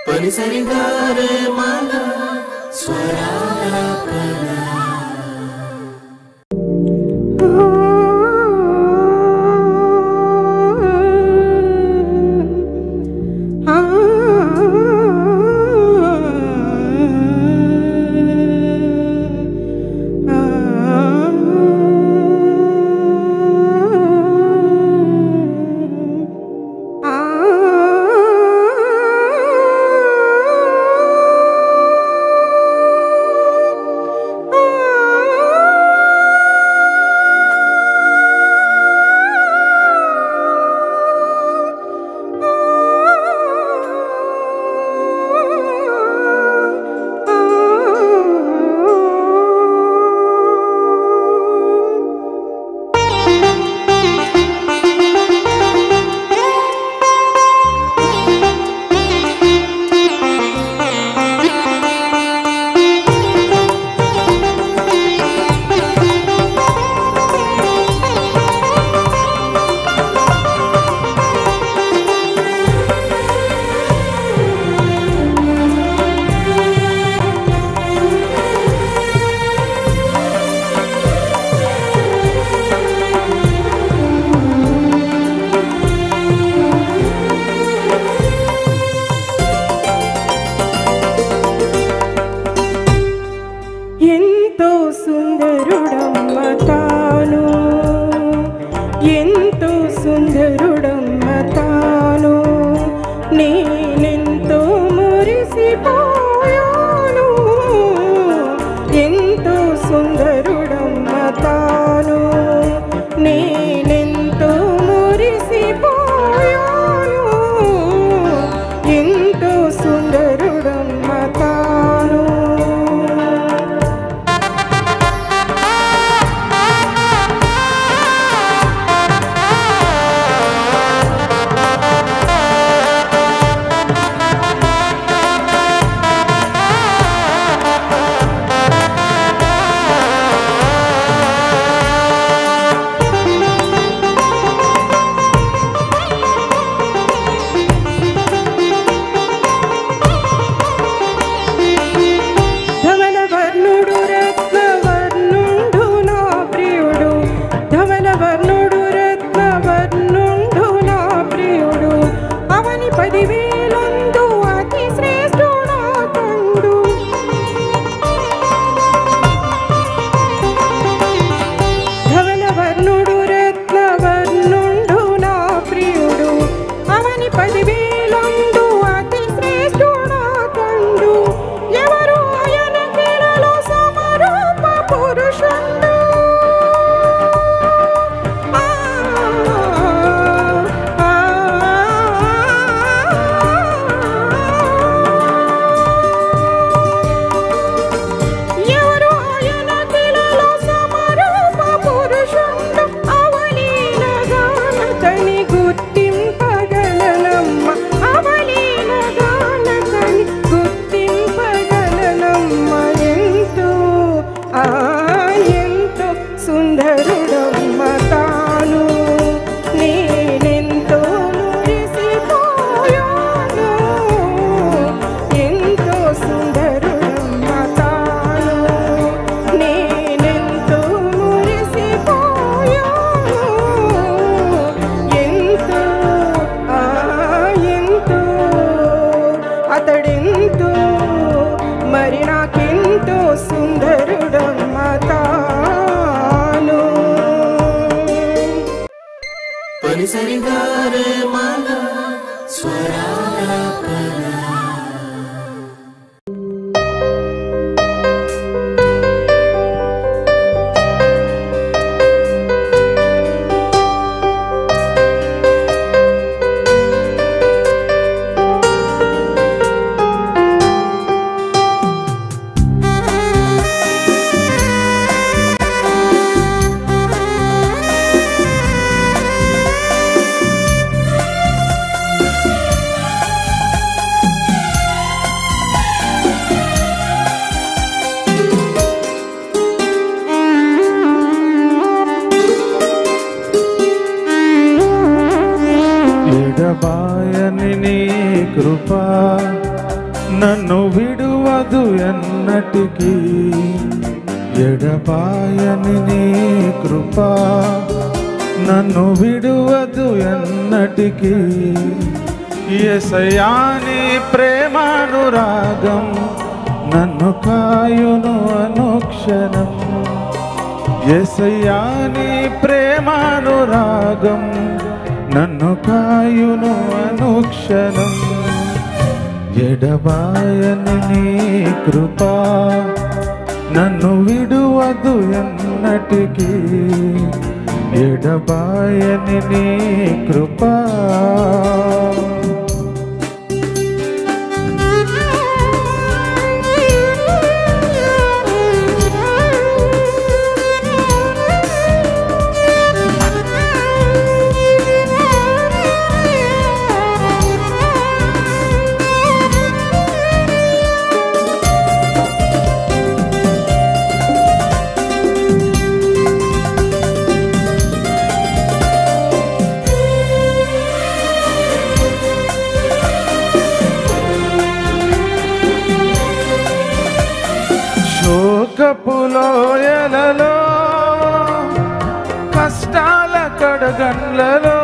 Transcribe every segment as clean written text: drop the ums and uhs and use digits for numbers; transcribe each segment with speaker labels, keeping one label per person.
Speaker 1: పనిసరిగారే మాల స్వరాలాపన పనిసరిగారే మాల స్వరాలాపన
Speaker 2: ఎడబాయని నీ కృప నన్ను విడువదు ఎన్నటికీ ఎడబాయని నీ కృప నన్ను విడువదు ఎన్నటికీ యేసయ్యా నీ ప్రేమానురాగం నన్ను కాయును అనుక్షణం యేసయ్యా నీ ప్రేమానురాగం నన్ను కాయును అనుక్షణం ఎడబాయని నీ కృప నన్ను విడువదు ఎన్నటికీ ఎడబాయని నీ కృప శోకపులోయలలో కష్టాల కడగండ్లలో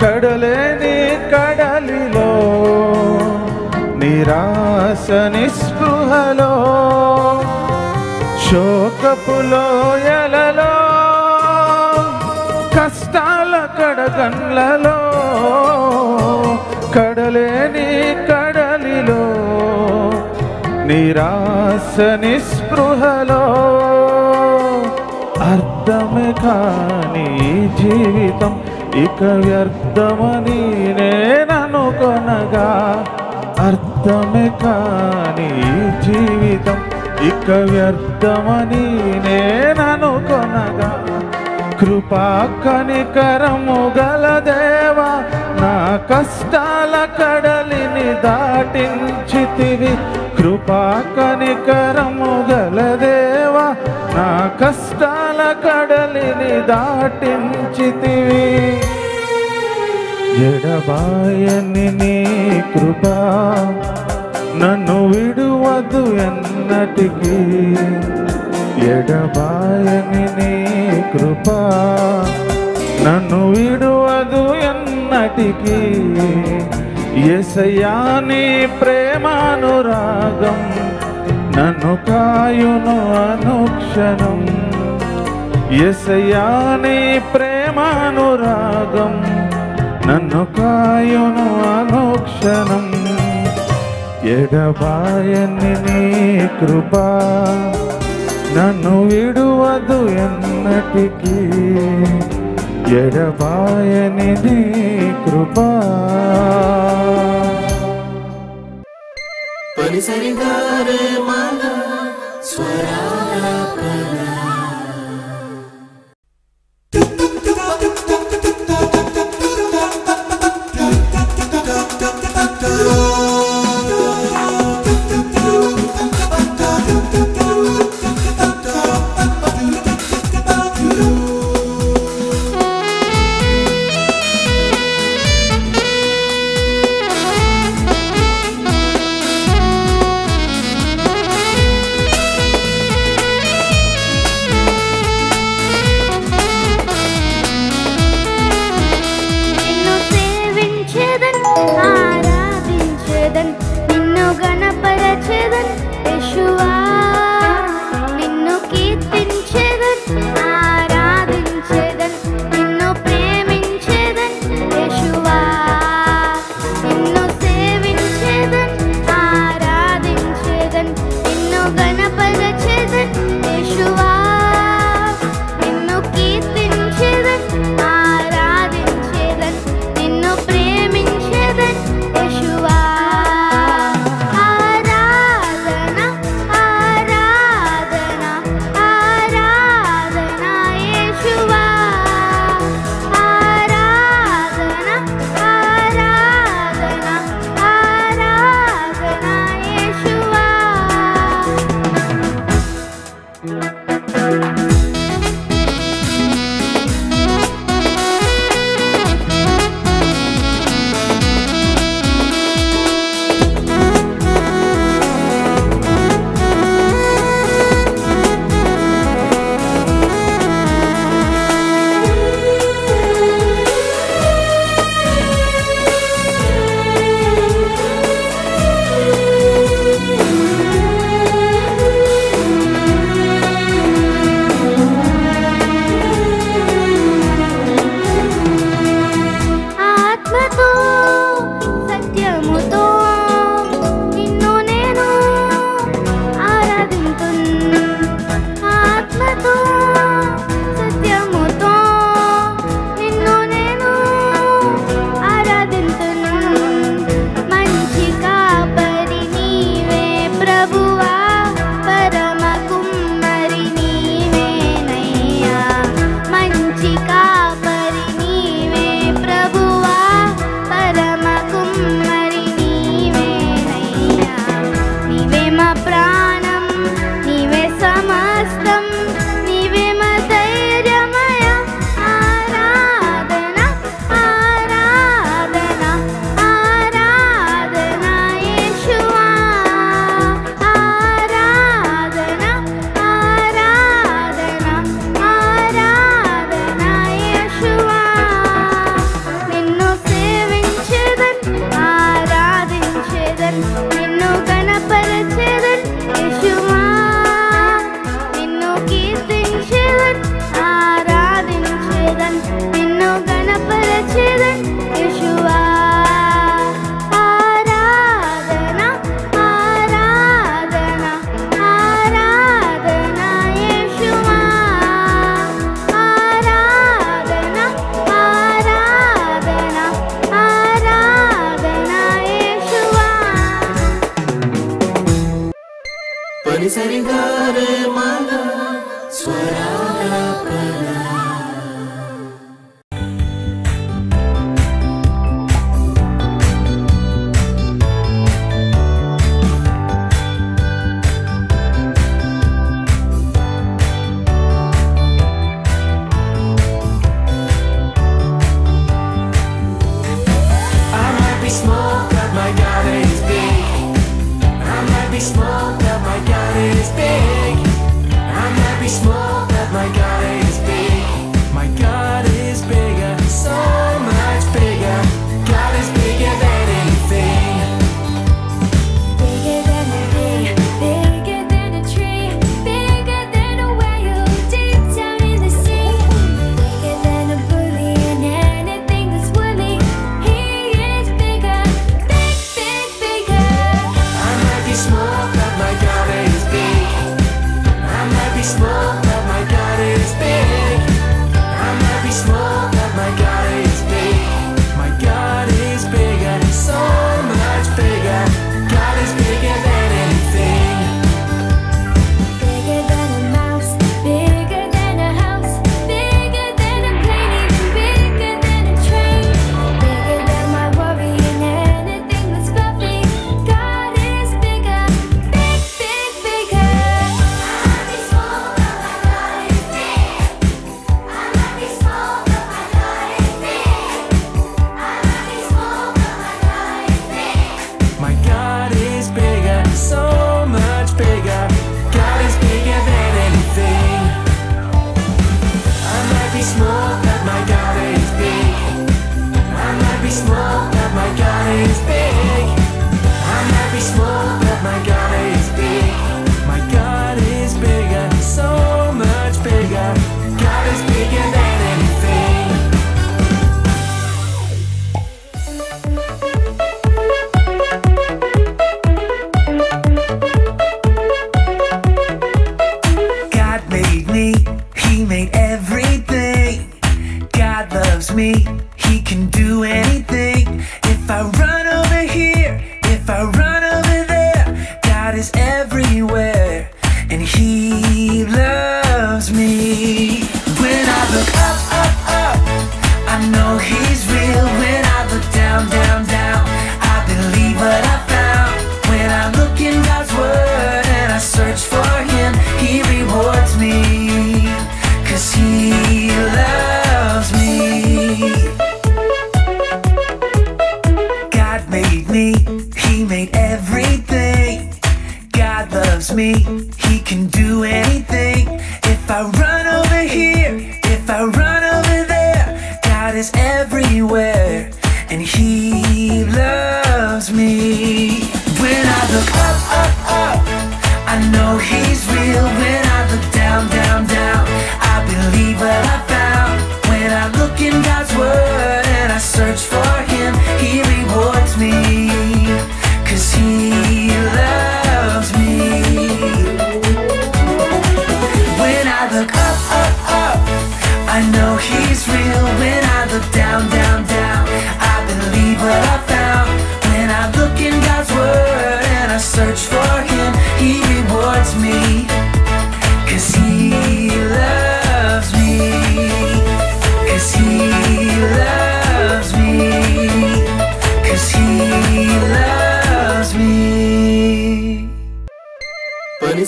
Speaker 2: కడలేని కడలిలో నిరాశ నిస్పృహలో శోకపులోయలలో కష్టాల కడగండ్లలో కడలేని కడలిలో నిరాశ నిస్పృహలో అర్థమే కాని జీవితం ఇక వ్యర్థమని నేననుకొనగా అర్థమే కాని జీవితం ఇక వ్యర్థమని నేననుకొనగా కృపా కనికరము గల దేవా నా కష్టాల కడలిని దాటించితివి కృపా కనికరము గల దేవా నా కష్టాల కడలిని దాటించితివి ఎడబాయని నీ కృపా నన్ను విడువదు ఎన్నటికీ ఎడబాయని నీ కృపా నన్ను విడువదు ఎన్నటికీ యేసయ్యా నీ ప్రేమానురాగం నన్ను కాయును అనుక్షణం యేసయ్యా నీ ప్రేమానురాగం నన్ను కాయును అనుక్షణం ఎడబాయని నీ కృపా నన్ను విడువదు ఎన్నటికీ ఎడబాయని నీ కృపా
Speaker 1: పరిసరిగారే మన స్వరాలాపన
Speaker 3: స్తుతించెదన్ నిన్ను గణపరచెదన్ యేషువా నిన్ను కీర్తించెదన్ ఆరాధించెదన్ నిన్ను గణపరచెదన్ యేషువా
Speaker 1: సరిగారే మగ స్వరాలాపన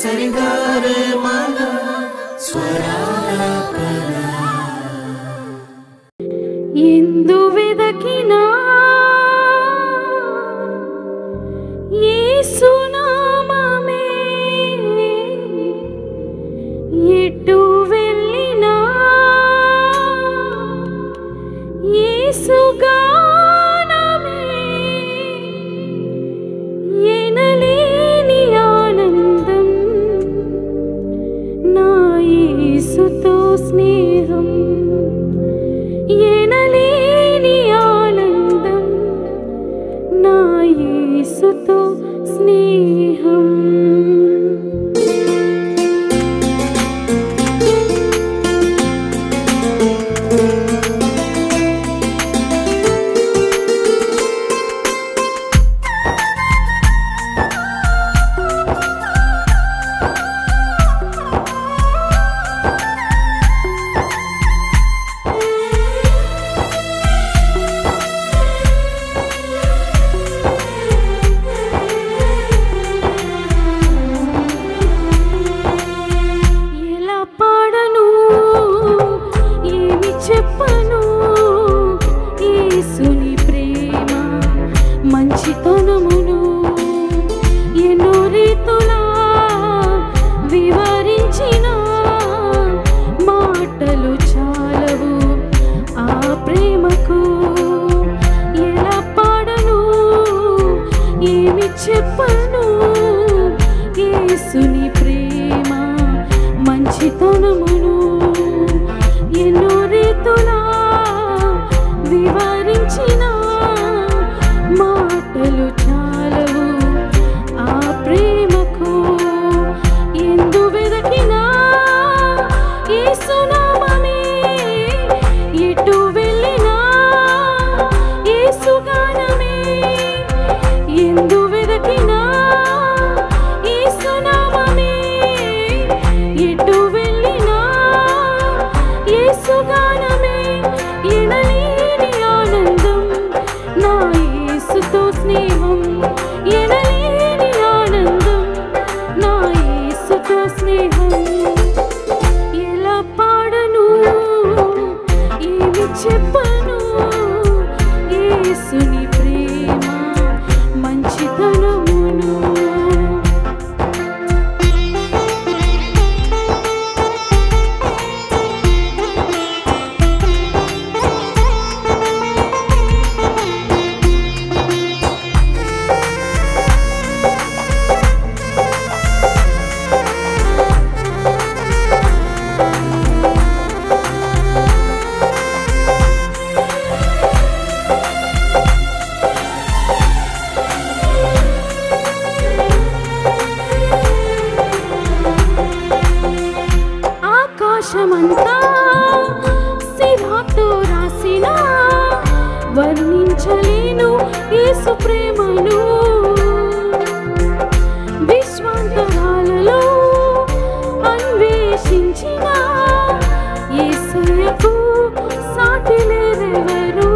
Speaker 1: సరిగారే మగ స్వరాలాపన
Speaker 3: ఎందు వెదకినా యేసునామమే ఎటు వెళ్ళినా యేసుగానమే యేసుతో స్నేహం. మంచితనమును ఎన్నో రీతులా వివరించిన మాటలు చాలవు ఆ ప్రేమకు. ఎలా పాడను ఏమి చెప్పను యేసుని ప్రేమ మంచితనమును ఎన్నో రీతులా వివరించిన మాటలు చాలవు ఆ ప్రేమకు. ఎందు వెదకినా యేసు నామమే, ఎటు వెళ్ళినా యేసు గానమే. ఎందు వెదకినా యేసు నామమే, ఎటు వెళ్ళినా యేసు గానమే. ఎనలేని ఆనందం నా యేసుతో స్నేహం, ఎనలేని ఆనందం నా యేసుతో స్నేహం. ఎలా పాడను ఏమి చెప్పను యేసుని ప్రేమ మంచితనమును. ఆకాశమంతా సిరాతో రాసిన వర్ణించలేను యేసు ప్రేమను. విశ్వాంతరాలలో అన్వేషించిన యేసయ్యకు సాటి లేరెవరు.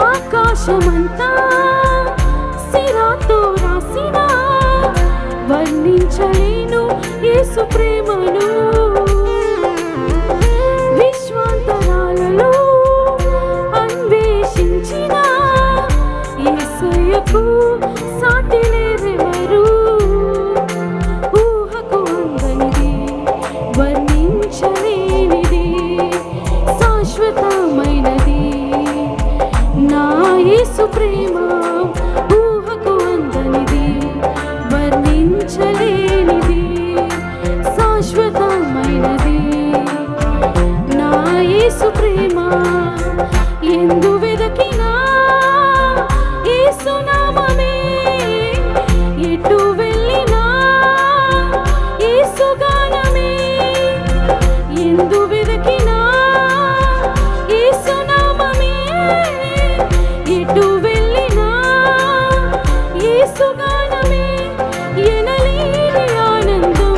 Speaker 3: ఆకాశమంతా సిరాతో రాసిన వర్ణించలేను యేసు ప్రేమను. విశ్వాంతరాలలో అన్వేషించిన యేసయ్యకు సాటి లేరెవరు. ఊహకు అందనిది వర్ణించలేనిది శాశ్వతమైనది నా యేసు ప్రేమ. ఊహకు అందనిది వర్ణించలేనిది శాశ్వతమైనది నా యేసు ప్రేమ. ఎందు వెదకినా యేసు నామమే, ఎటు వెళ్ళినా యేసు గానమే. ఎందు వెదకినా యేసు నామమే, ఎటు వెళ్ళినా యేసు గానమే. ఎనలేని ఆనందం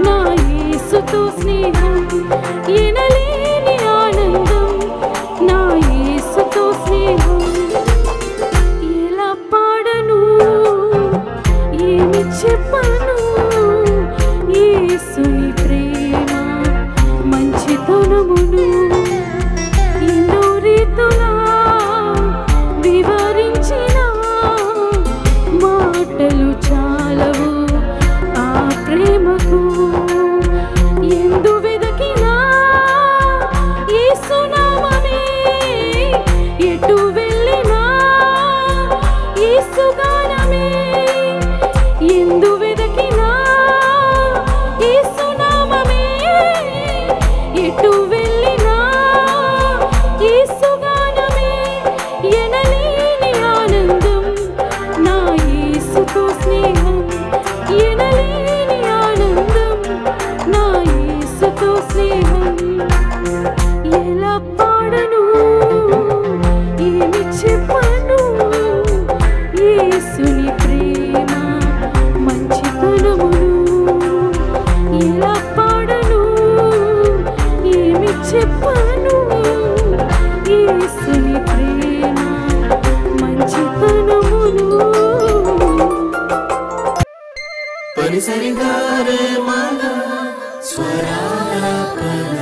Speaker 3: నా యేసుతో స్నేహం, ఎనలేని ఆనందం నా యేసుతో స్నేహం. ఎలా పాడను ఏమి చెప్పను యేసుని ప్రేమ మంచితనమును ఎన్నో రీతులా వివరించిన మాటలు చాలవు ఆ ప్రేమకు. ఎందు వెదకినా యేసు నామమే, ఎటు వెళ్ళినా యేసు గానమే. ఎందు వెదకినా
Speaker 1: పరిసరిగారే మగ స్వరాలాపన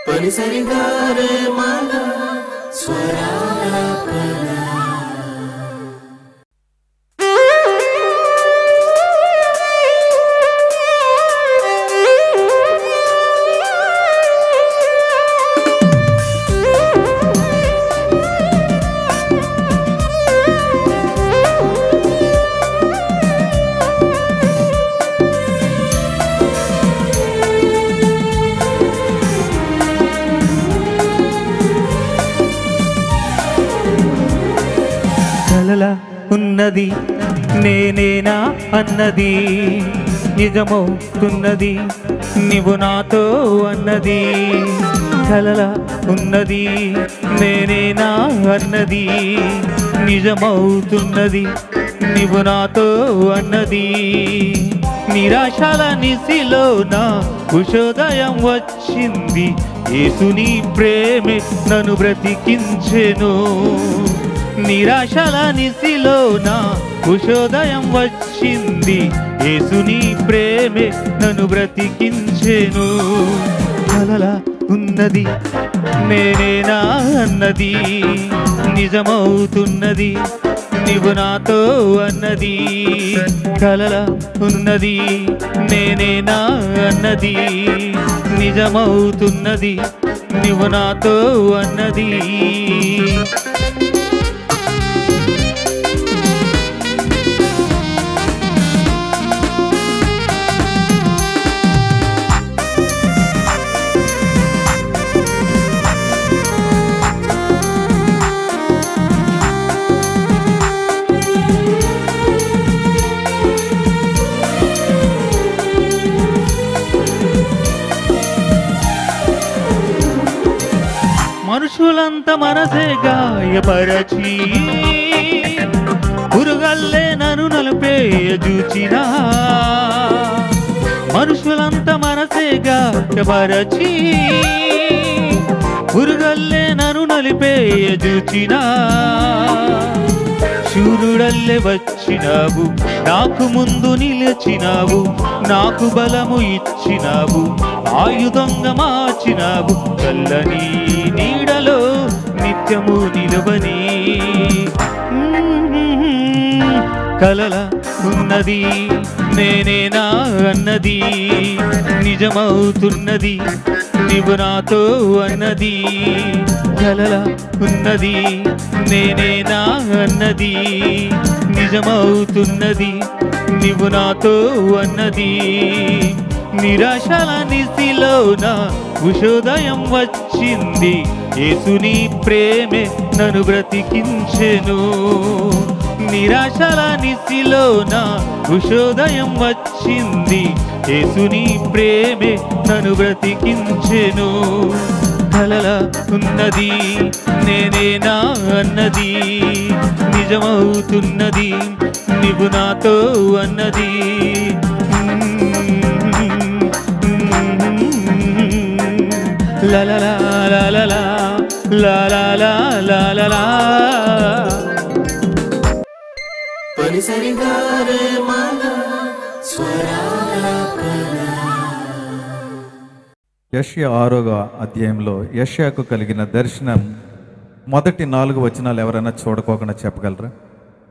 Speaker 1: పరిసరిగారే మగ స్వరాలాపన
Speaker 2: ఉన్నది నేనేనా అన్నది నిజమవుతున్నది నీవు నాతో అన్నది కలలా ఉన్నది నేనేనా అన్నది నిజమవుతున్నది నీవు నాతో అన్నది నిరాశల నిసిలో నా ఉషోదయం వచ్చింది యేసుని ప్రేమే నన్ను బ్రతికించెను నిరాశల నిసిలో నా ఉషోదయం వచ్చింది యేసుని ప్రేమే నన్ను బ్రతికించెను కలలా ఉన్నది నేనేనా అన్నది నిజమవుతున్నది నీవు నాతో అన్నది, కలల ఉన్నది నేనేనా అన్నది నిజమవుతున్నది, నీవు నాతో అన్నది. మనుషులంత మనసే గాయపరచి పురుగల్లే నన్ను నలిపేయ చూచినా, మనుషులంత మనసే గాయపరచి పురుగల్లే నన్ను నలిపేయ చూచినా, శూరుడల్లే వచ్చినావు నాకు ముందు నిలిచినావు, నాకు బలము ఇచ్చినావు ఆయుధంగా మార్చినావు, చల్లని నీడలో నిత్యము నిలువని. కలల ఉన్నది నేనేనా అన్నది నిజమవుతున్నది, నీవు నాతో అన్నది. కలల ఉన్నది నేనేనా అన్నది నిజమవుతున్నది, నీవు నాతో అన్నది. నిరాశల నిశిలోన ఉషోదయం వచ్చింది, యేసుని ప్రేమే నన్ను బ్రతికించెను. నిరాశల నిశిలోన ఉషోదయం వచ్చింది, యేసుని ప్రేమే నన్ను బ్రతికించెను. కలల ఉన్నది నేనేనా అన్నది నిజమవుతున్నది, నీవు నాతో అన్నది. లా లా లా లా లా లా లా లా లా లా.
Speaker 1: పరిసరిగారే మన
Speaker 4: యెషయా 6వ అధ్యాయంలో యెషయాకు కలిగిన దర్శనం మొదటి 4 వచనాలు ఎవరైనా చూడకోకుండా చెప్పగలరా?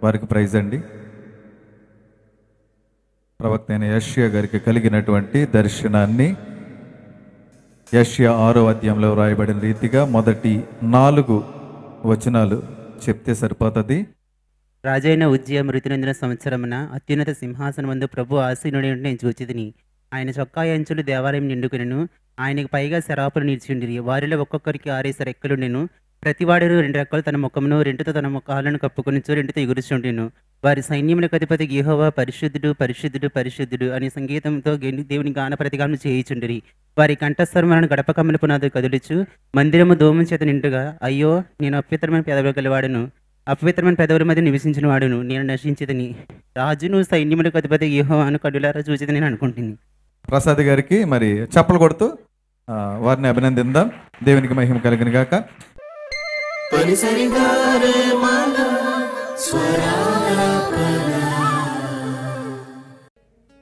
Speaker 4: వారికి ప్రైజ్ అండి. ప్రవక్త అయిన యెషయా గారికి కలిగినటువంటి దర్శనాన్ని యెషయా 6వ అధ్యాయంలో రాయబడిన రీతిగా మొదటి 4 వచనాలు చెప్తే సరిపోతుంది.
Speaker 5: రాజైన ఉజ్జియా మృతి నొందిన సంవత్సరమున అత్యున్నత సింహాసనమందు ప్రభు ఆసీనుడై ఉండి నేను చూచితిని. ఆయన చొక్కా అంచులు దేవాలయం నిండుకునెను, ఆయనకు పైగా శరాపులు నిలిచిండిరి. వారిలో ఒక్కొక్కరికి 6 రెక్కలుండెను. ప్రతివాడు 2 రెక్కలు తన ముఖమును, 2తో తన ముఖాలను కప్పుకొనుచు 2తో ఎగురుచుండెను. వారి సైన్యములకు అధిపతి యెహోవా పరిశుద్ధుడు పరిశుద్ధుడు పరిశుద్ధుడు అని సంగీతంతో దేవుని గాన ప్రతిగానం చేయుచుండిరి. వారి కంఠస్వరములను గడప కమ్మల పునాది కదులుచు మందిరము దోమం చేత నిండుగా, అయ్యో నేను అపవిత్రమైన పెదవులు గలవాడును, అపవిత్రమైన పెదవుల మధ్య నివసించిన వాడును, నేను నశించిదని రాజును సైన్యములకు అధిపతి యెహోవాను కడులారా చూచిదని నేను అనుకుంటుంది.
Speaker 4: ప్రసాద్ గారికి మరి చప్పలు కొడుతూ వారిని అభినందిద్దాం. దేవునికి మహిమ కలిగిన గాక.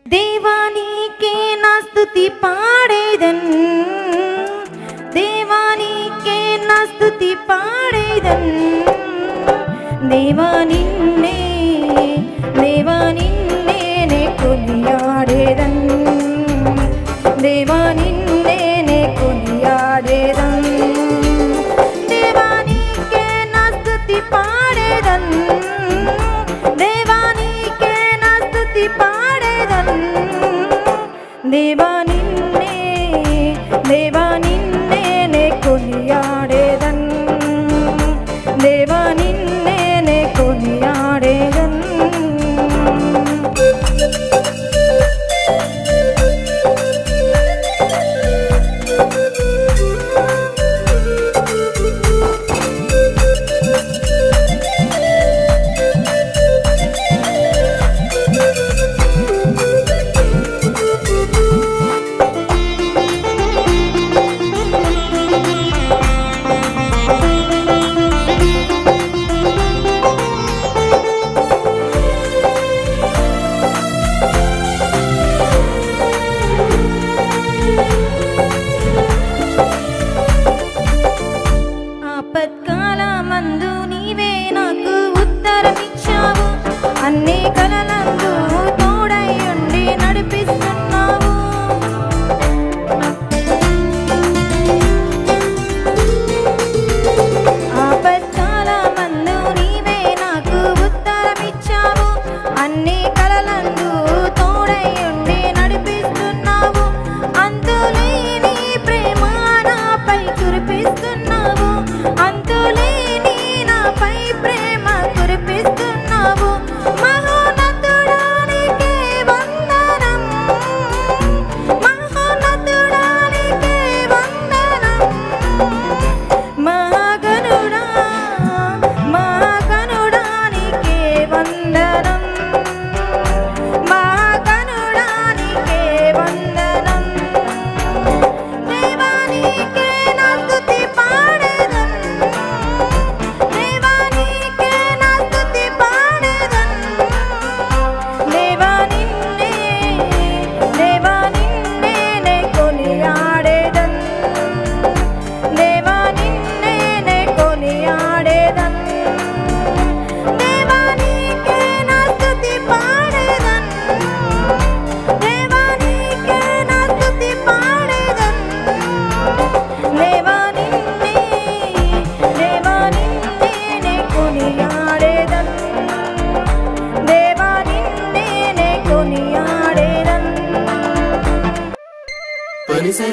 Speaker 6: దేవానికే నా స్తుతి పాడేదన్, దేవానికే నా స్తుతి పాడేదన్. దేవా నిన్నే నే కొనియాడేదన్, దేవా నిన్నే నే కొనియాడేదన్. దేవానికే నా స్తుతి పాడేదన్, దేవానికే నా స్తుతి పాడేదన్. దేవా నిన్నే నే కొనియాడేదన్, దేవా నిన్నే నే కొనియాడేదన్.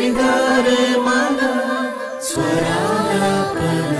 Speaker 1: సరిగారే మగ స్వరాలాపన.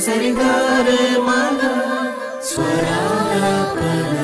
Speaker 1: సరిగారే మన స్వరాలాపన.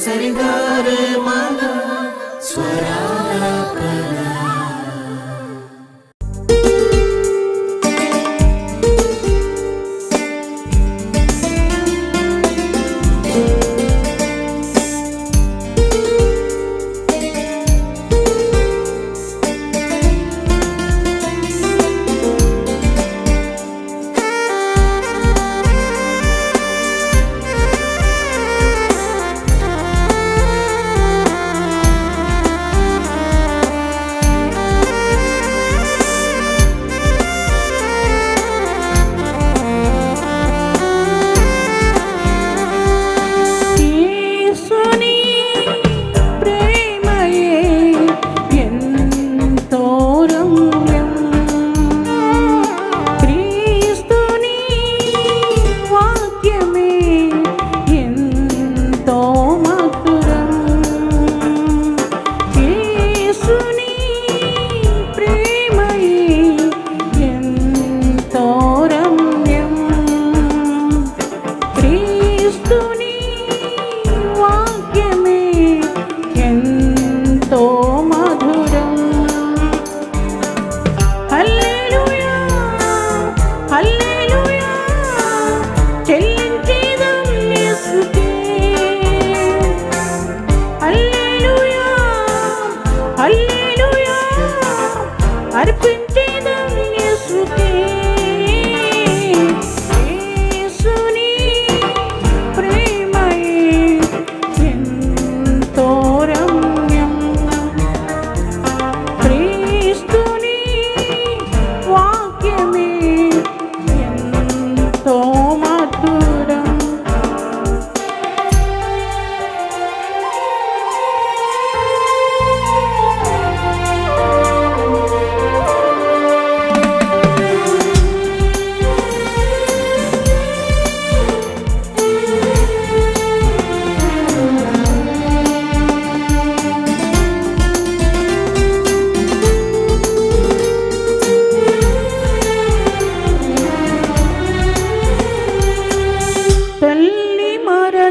Speaker 1: సరిగారే మన స్వరాలాపన.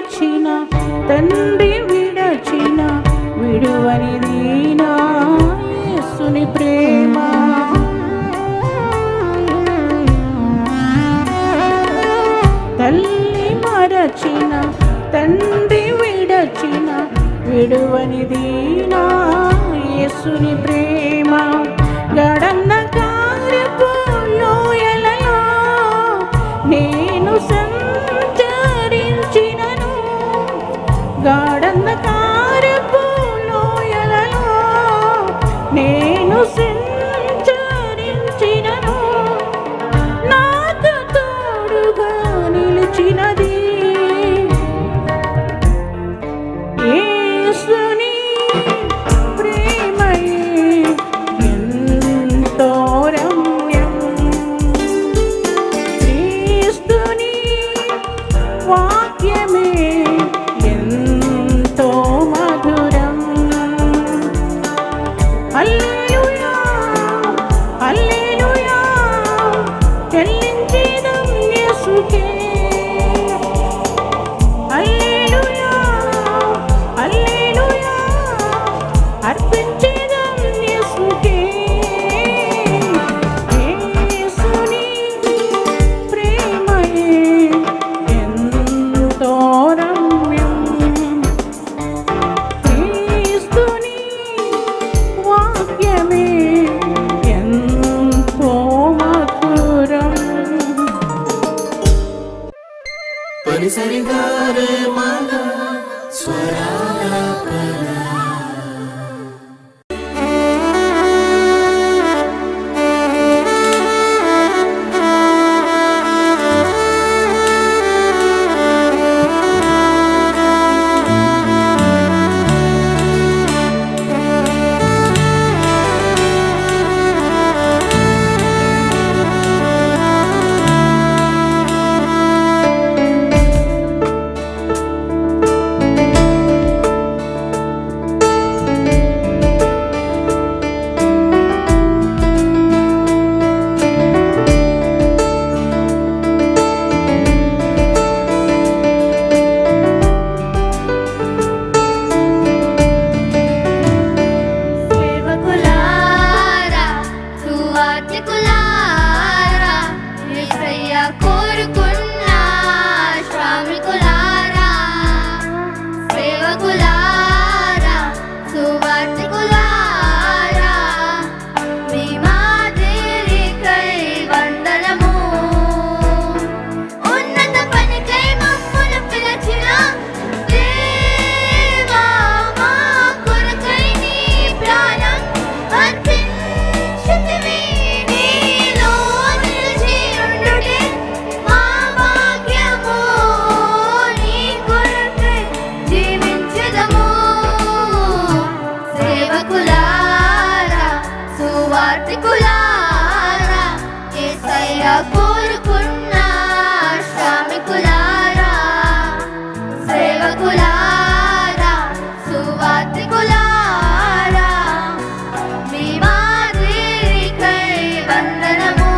Speaker 3: మరచిన తండ్రి విడచిన విడువనిది నా యేసుని ప్రేమ. తల్లి మరచిన తండ్రి విడచిన విడువనిది నా యేసుని ప్రేమ. గడన్న కార్యపు లోయలలో నేను సంచరించినను, గడన్న కార్యపు లోయలలో నేను సంచరించినను, నాకు తోడుగా నిలిచినది యేసుని ప్రేమయే ఎంతో రమ్యం. క్రీస్తుని వాక్యమే ఎంతో మధురం. హల్లెలూయా హల్లెలూయా చెల్లించెదం యేసుకే. హల్లెలూయా హల్లెలూయా అర్పించెదం యేసుకే. యేసుని ప్రేమయే ఎంతో రమ్యం. క్రీస్తుని వాక్యమే ఎంతో మధురం.
Speaker 1: పరిసరిగారే మన స్వరాలాపన.
Speaker 7: సేవకులారా, సువార్తికులారా, యేసయ్య కోరుకున్న శ్రామికులారా. సేవకులారా, సువార్తికులారా, మీ మాదిరికై వందనము. ఉన్నత పనికై మమ్మును పిలిచిన దేవా, మా కొరకై నీ ప్రాణం అర్పించితివి. నీలో నిలిచి ఉండుటే మా భాగ్యము. నీ కొరకై జీవించెదము. సేవకులారా, సువార్తికులారా, యేసయ్య కోరుకున్న శ్రామికులారా. సేవకులారా, సువార్తికులారా, మీ మాదిరికై వందనము.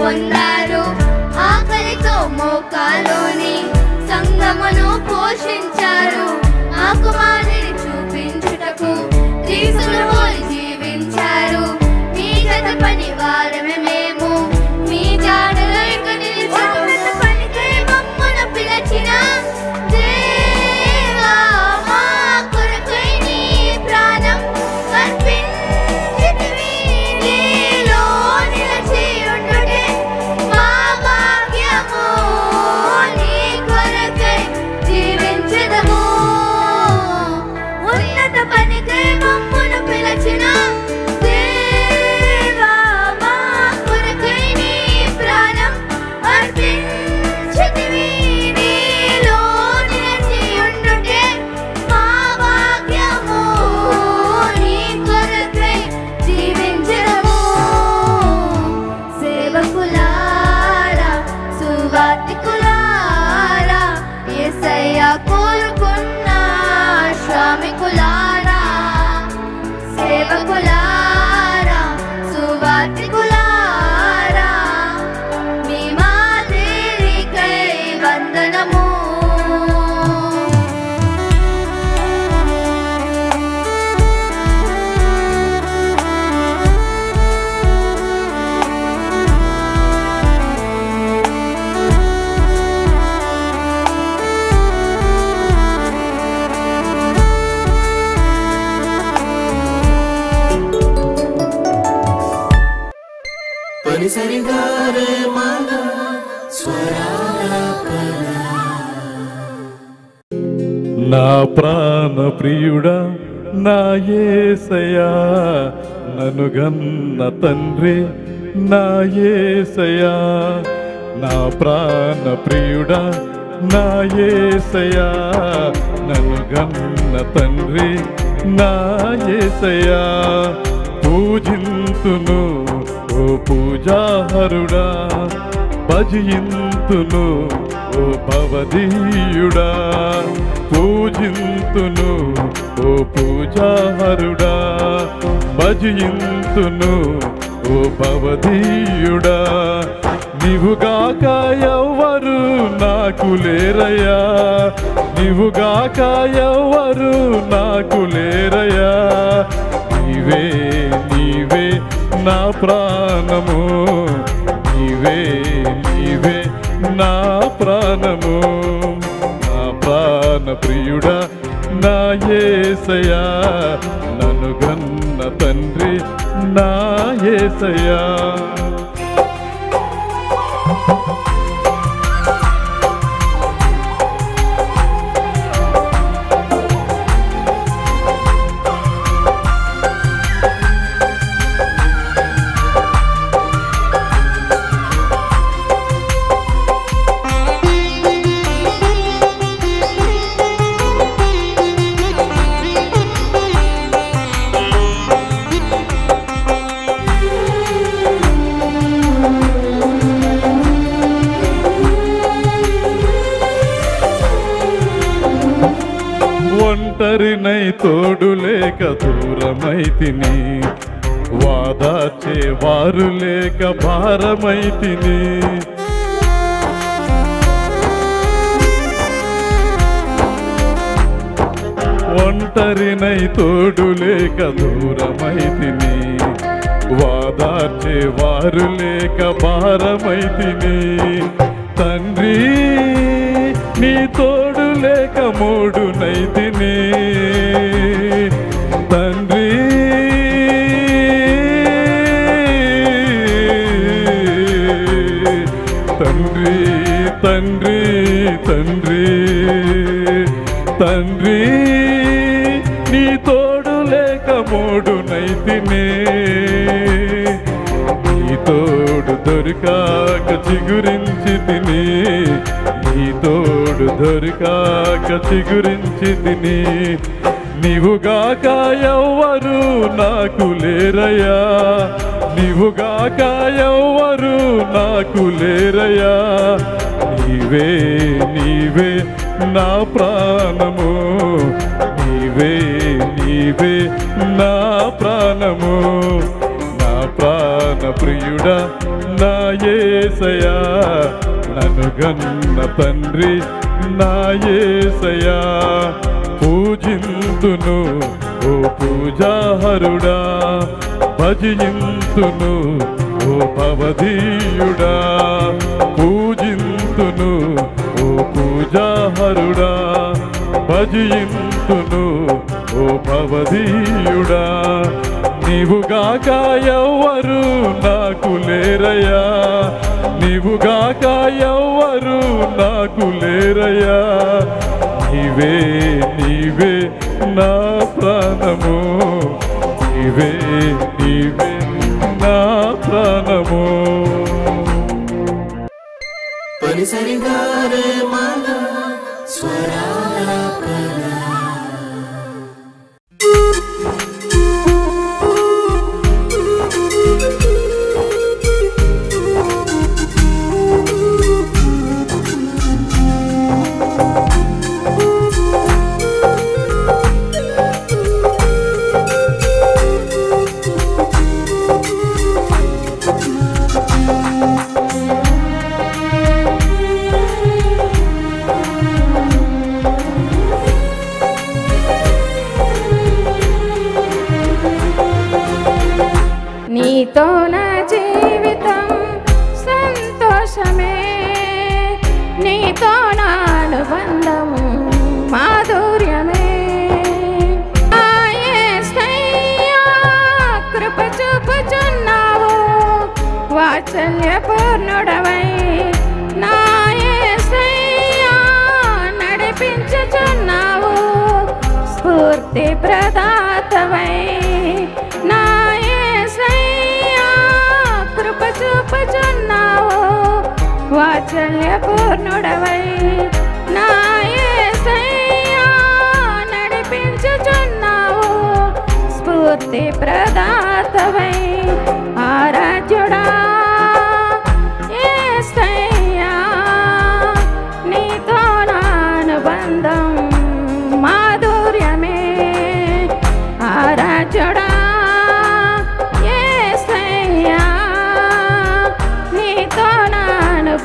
Speaker 7: పొందారు. ఆకలితో మోకాలోని సంగమును పోషించారు. మాకు మాదిరి చూపించుటకు క్రీస్తును పోలి జీవించారు. మీ జత పని వారమే మేము, మీ జాడలో ఇక నిలిచిన పనికై మమ్మును పిలచిన దేవా, మా కొరకై నీ ప్రాణం అర్పించితివి. నీలో నిలిచి ఉండుటే మా భాగ్యము, నీ కొరకై జీవించెదము. ఉన్నత పనికై మమ్మును పిలచిన దేవా, మా కొరకై నీ ప్రాణం అర్పించితివి. నీలో నిలిచి ఉండుటే మా భాగ్యము, నీ కొరకై జీవించెదము. సేవకులారా, సువార్తికులారా, యేసయ్య కోరుకున్న శ్రామికులారా. సేవకులారా, సువార్తికులారా, మీ మాదిరికై వందనము.
Speaker 1: పని సరిగారే మన స్వరాలాపన.
Speaker 2: నా ప్రాణ ప్రియుడా నా యేసయ్యా, నన్ను గన్న తండ్రి నా యేసయ్యా. నా ప్రాణ ప్రియుడా నా యేసయ్యా, నన్ను గన్న తండ్రి నా యేసయ్యా. పూజింతును ఓ పూజాహరుడా, భజింతును ఓ భవదీయుడా. పూజింతును ఓ పూజాహరుడా, భజింతును ఓ భవదీయుడా. నీవుగాక ఎవ్వరు నాకు లేరయ్యా, నీవుగాక ఎవ్వరు నాకు లేరయ్యా. నీవే నీవే నా ప్రాణము, నీవే నీవే నా ప్రాణము. నా ప్రాణ ప్రియుడా నా యేసయ్యా, నన్ను గన్న తండ్రి నా యేసయ్యా. ఒంటరినై తోడు లేక దూరమైతిని, వాదాచే వారు లేక భారమైతిని. ఒంటరినై తోడు లేక దూరమైతిని, వాదాచే వారు లేక భారమైతిని. తండ్రి నీ తోడు లేక మూడునైతిని. తండ్రి తండ్రి తండ్రి తండ్రి తండ్రి నీ తోడు లేక మూడునైతిని. నీ తోడు దొరికాక చిగురించి తిని, నీ తోడు దొరికాక చిగురించి తిని. నీవుగాక ఎవ్వరు నాకు లేరయ్యా, నీవుగాక ఎవ్వరు నాకు లేరయ్యా. నీవే నీవే నా ప్రాణము, నీవే నీవే నా ప్రాణము. నా ప్రాణ
Speaker 8: ప్రియుడా నా యేసయ్యా, నన్ను గన్న తండ్రి నా యేసయ్యా. పూజింతును ఓ పూజాహరుడా, భజింతును ఓ భవధీయుడా. పూజింతును ఓ పూజాహరుడా, భజింతును ఓ భవధీయుడా. నీవుగాక ఎవ్వరు నాకు లేరయ్యా, నీవుగాక ఎవ్వరు నాకు లేరయ్యా. నీవే నీవే నా ప్రాణము, నీవే నీవే నా ప్రాణము.
Speaker 1: పనిసరిగారే మాల స్వరాలాపన.
Speaker 3: నీతో నా జీవితం సంతోషమే, నీతో నా అనుబంధం మాధుర్యమే. ఆ యేసయ్యా కృప చూపుచున్నావు, వాత్సల్యపూర్ణుడవై నా యేసయ్యా నడిపించుచున్నావు, స్ఫూర్తి ప్రదాతవై నా కృప చూపుచున్నావు, వాత్సల్యపూర్ణుడవై నా యేసయ్యా నడిపించుచున్నావు, స్ఫూర్తి ప్రదాతవై. ఆరాధ్యుడా యేసయ్యా, నీతో నా అనుబంధం మాధుర్యమే. ఆరాధ్యుడా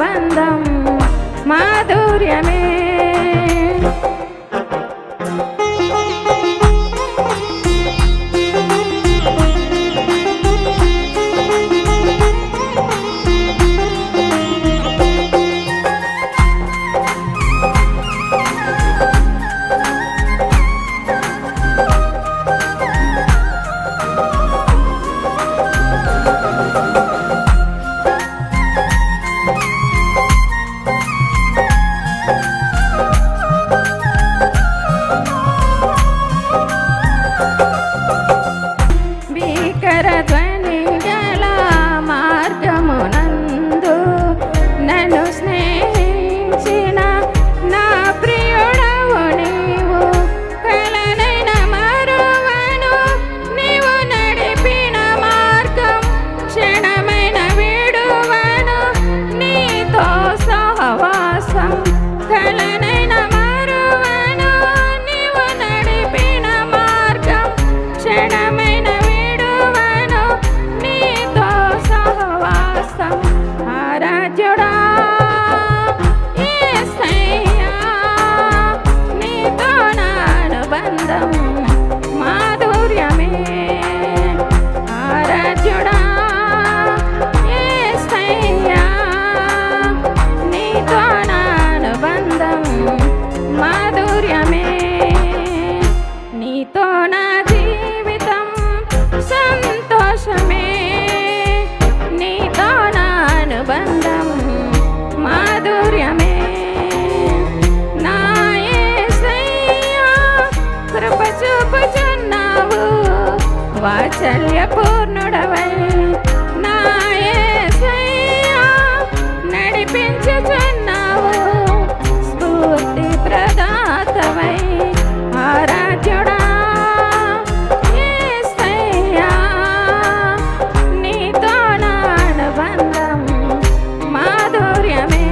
Speaker 3: బంధం మాధుర్యమే. వాత్సల్యపూర్ణుడవై నా యేసయ్యా నడిపించుచున్నావు, స్ఫూర్తి ప్రదాతవై. ఆరాధ్యుడా యేసయ్యా, నీతో నా అనుబంధం మాధుర్యమే.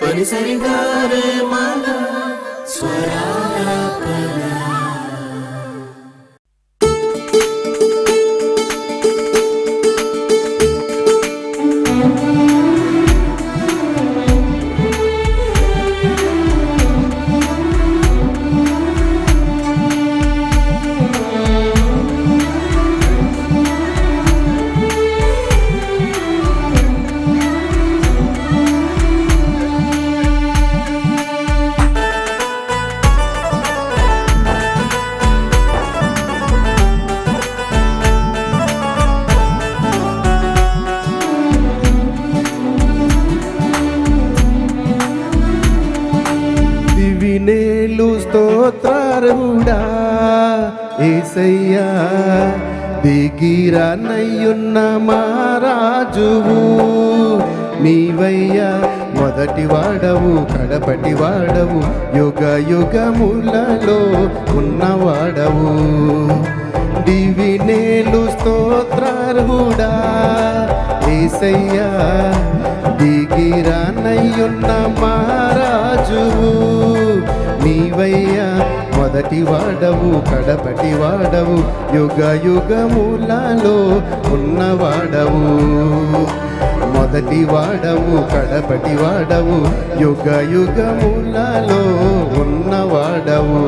Speaker 1: పనిసరిగారే మాల స్వరాలాపన.
Speaker 3: 「
Speaker 9: స్తోత్రార్హుడా యేసయ్యా దిగిరానయ్యున్న మహారాజువు నీవయ్యా మొదటి వాడవు కడపటి వాడవు యుగ యుగములలో ఉన్నవాడవు దివినేలు స్తోత్రార్హుడా యేసయ్యా దిగిరానయ్యున్న మహారాజువు నీవయ్యా మొదటి వాడవు కడపటి వాడవు యుగ యుగములలో ఉన్నవాడవు మొదటి వాడవు కడపటి వాడవు యుగ యుగములలో ఉన్నవాడవు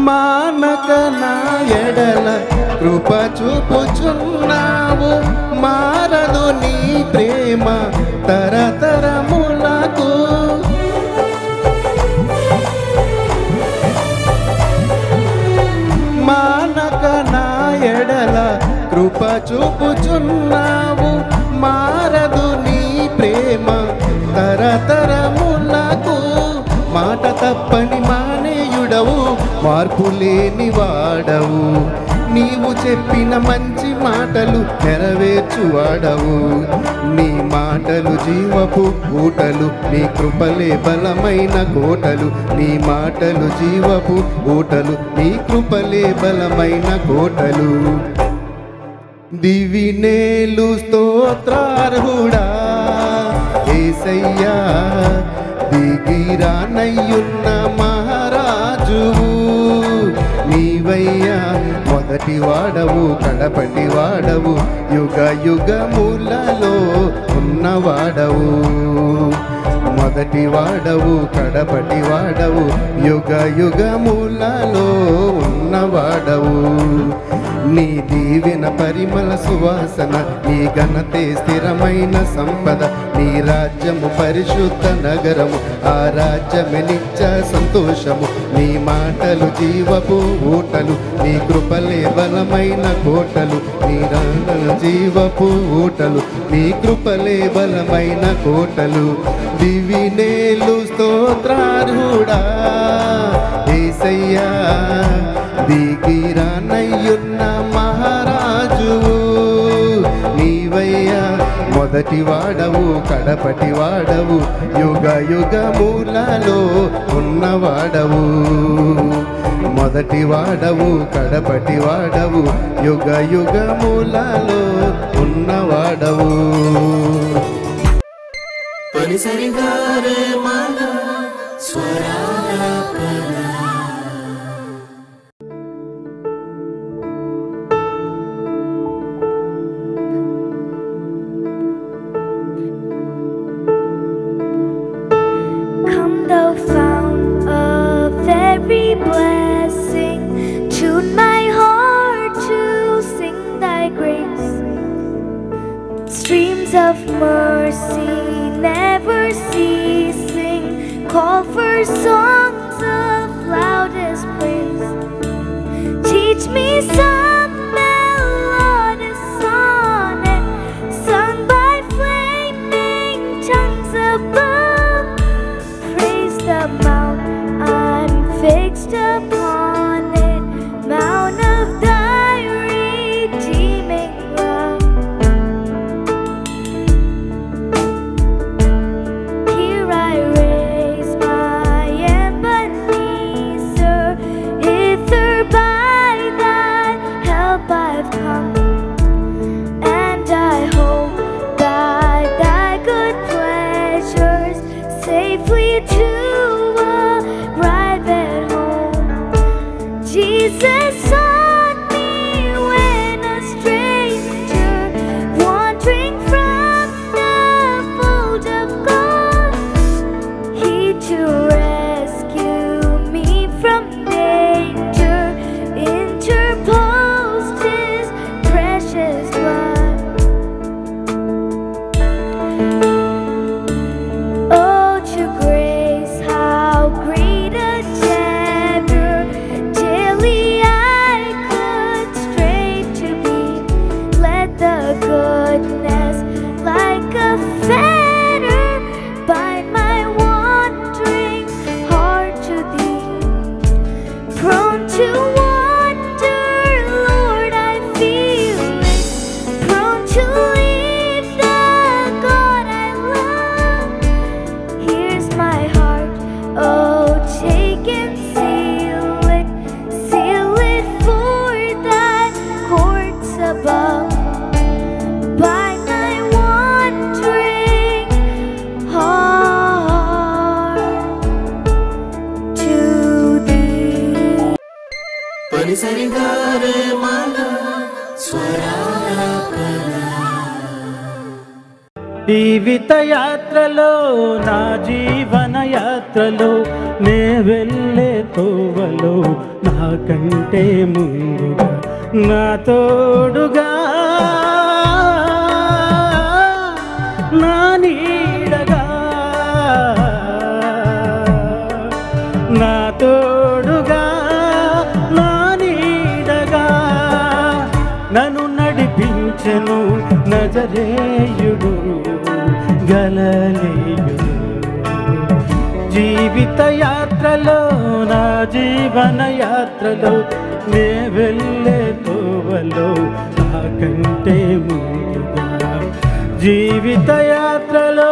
Speaker 9: మానక నా ఎడల కృప చూపుచున్నావు మారదు నీ ప్రేమ తరతరములకు మానక నా ఎడల కృప చూపుచున్నావు మారదు నీ ప్రేమ తరతరములకు మాట తప్పని మానేయుడవు మార్పు లేని వాడవు నీవు చెప్పిన మంచి మాటలు నెరవేర్చువాడవు నీ మాటలు జీవపు ఊటలు నీ కృపలే బలమైన కోటలు నీ మాటలు జీవపు ఊటలు నీ కృపలే బలమైన కోటలు దివినేలు స్తోత్రార్హుడా యేసయ్యా దిగిరానయ్యున్న మహారాజువు నీవయ్యా మొదటి వాడవు కడపటి వాడవు యుగ యుగములలో ఉన్నవాడవు మొదటి వాడవు కడపటి వాడవు యుగ యుగములలో ఉన్నవాడవు నీ దీవెన పరిమళ సువాసన నీ ఘనతే స్థిరమైన సంపద నీ రాజ్యము పరిశుద్ధ నగరము ఆ రాజ్యమే నిత్య సంతోషము నీ మాటలు జీవపు ఊటలు నీ కృపలే బలమైన కోటలు నీ జీవపు ఊటలు నీ కృపలే బలమైన కోటలు దివినేలు స్తోత్రార్హుడా యేసయ్యా దిగిరానయ్యున్న మహారాజువు నీవయ్యా మొదటి వాడవు కడపటి వాడవు యుగ యుగములలో ఉన్నవాడవు మొదటి వాడవు కడపటి వాడవు యుగ యుగములలో ఉన్నవాడవు
Speaker 1: పరిసరిగారే మన స్వరాలాపన
Speaker 7: Come thou fount of every blessing, tune my heart to sing thy grace. Streams of mercy never ceasing, call for songs of loudest praise. Teach me some melodious sonnet sung by flaming tongues above. Praise the mount I'm fixed upon it, mount of thy redeeming love. Here I raise my Ebenezer, hither by thy goodness like a fetter, bind my wandering heart to thee. Prone to wander, Lord, I feel it. Prone to leave the God I love. Here's my heart, oh, take and seal it for thy courts above. By my wandering heart to thee.
Speaker 1: Panisarigare mala swarara
Speaker 2: జీవిత యాత్రలో నా జీవన యాత్రలో నే వెళ్ళే తోవలో నాకంటే ముందుగా నా తోడుగా నా నీడగా నా తోడుగా నా నీడగా నన్ను నడిపించెను నజరేయుడు గలిలయుడు. జీవిత యాత్రలో నా జీవన యాత్రలో నే వెళ్ళే తోవలో నాకంటే ముందుగా జీవిత యాత్రలో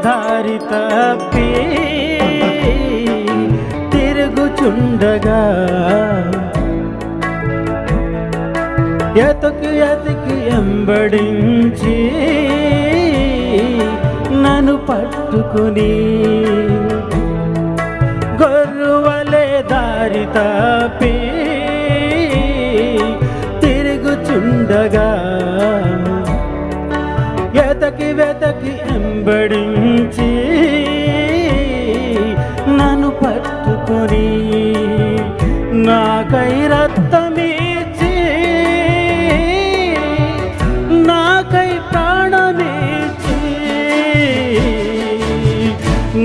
Speaker 2: దారి తప్పి తిరుగుచుండగా ఎతకి ఎంబడించి నన్ను పట్టుకుని గొర్రువలే దారి తప్పి తిరుగుచుండగా వెతకి ఎంబడించి నన్ను పట్టుకొని నాకై రక్తమిచ్చి నాకై ప్రాణమిచ్చి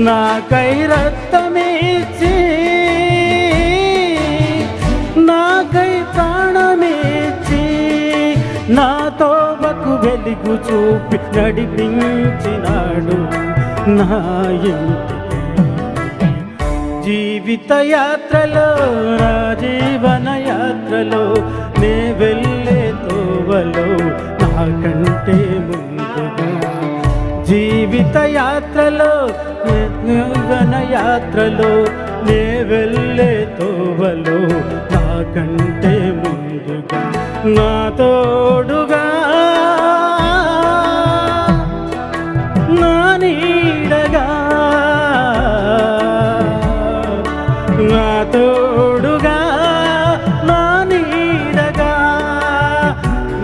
Speaker 2: నాకై రక్తమిచ్చి నాకై ప్రాణమిచ్చి నాతో వెలుగు చూపి నడిపించినాడు నా ఇంటికి. జీవిత యాత్రలో నా జీవన యాత్రలో నే వెళ్ళే తోవలో నాకంటే ముందుగా జీవిత యాత్రలో జీవన యాత్రలో నే వెళ్ళే తోవలో నాకంటే ముందుగా నా తోడుగా నా నీడగా నా తోడుగా నా నీడగా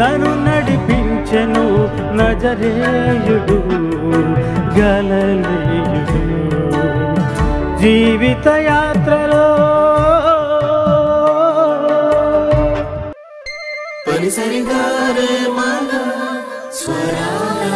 Speaker 2: నన్ను నడిపించెను నజరేయుడు గలిలయుడు. జీవిత యాత్రలో
Speaker 1: Panisarigare mala swarara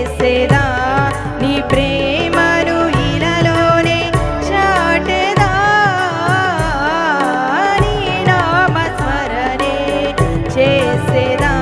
Speaker 6: చేసేదా నీ ప్రేమను ఇలలోనే చాటెదా నీ నామస్మరణే చేసేదా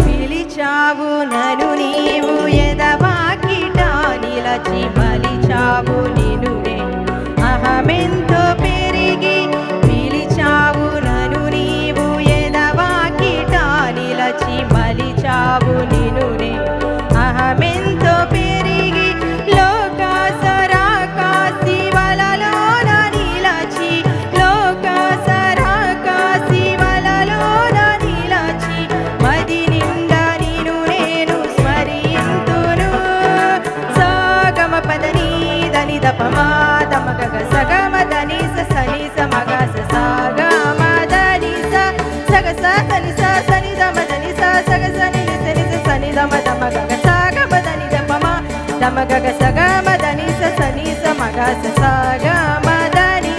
Speaker 6: పిలిచావు నను నీవు ఎదవాకిట నిలచి మలిచావు నినునే అహమెంతో పెరిగి పిలిచావు నను నీవు ఎదవాకిట నిలచి మలిచావు నినునే అహమెంతో పెరిగి లోక సరాకాసి వలలోన నిలచి లోక సరాకాసి వలలోన నిలచి మది నిండా నిను నేను స్మరింతును సాగమ పదని దని దపమా దమగగ సగమ దని సని సమగ సాగమ దని సగ సని సని దమ దని సగ సని సని దమ దమగగ సాగమ దని దపమా దమగగ సగమ దని సని సమగ సాగమ దని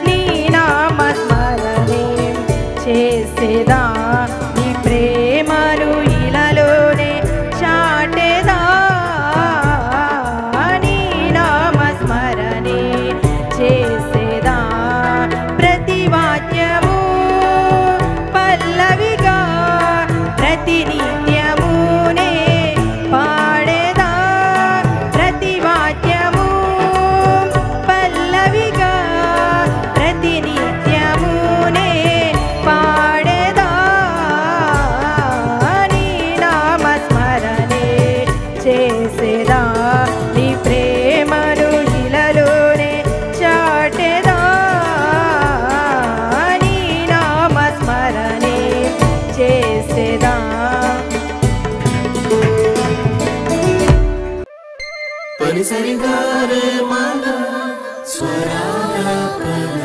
Speaker 6: నీ నామ స్మరణే చేసేదా నీ ప్రేమను ఇలలోనే చాటెదా నీ నామ స్మరణే చేసేదా ప్రతి వాక్యము పల్లవిగా ప్రతి నిత్యమునే పాడేదా ప్రతి వాక్యము పల్లవిగా ప్రతి నిత్యమునే పాడేదా నీ నామ స్మరణే చేసేదా నీ ప్రేమను ఇలలోనే చాటెదా నీ నామ స్మరణే చేసేదా
Speaker 1: పనిసరిగారే మాల స్వరాలాపన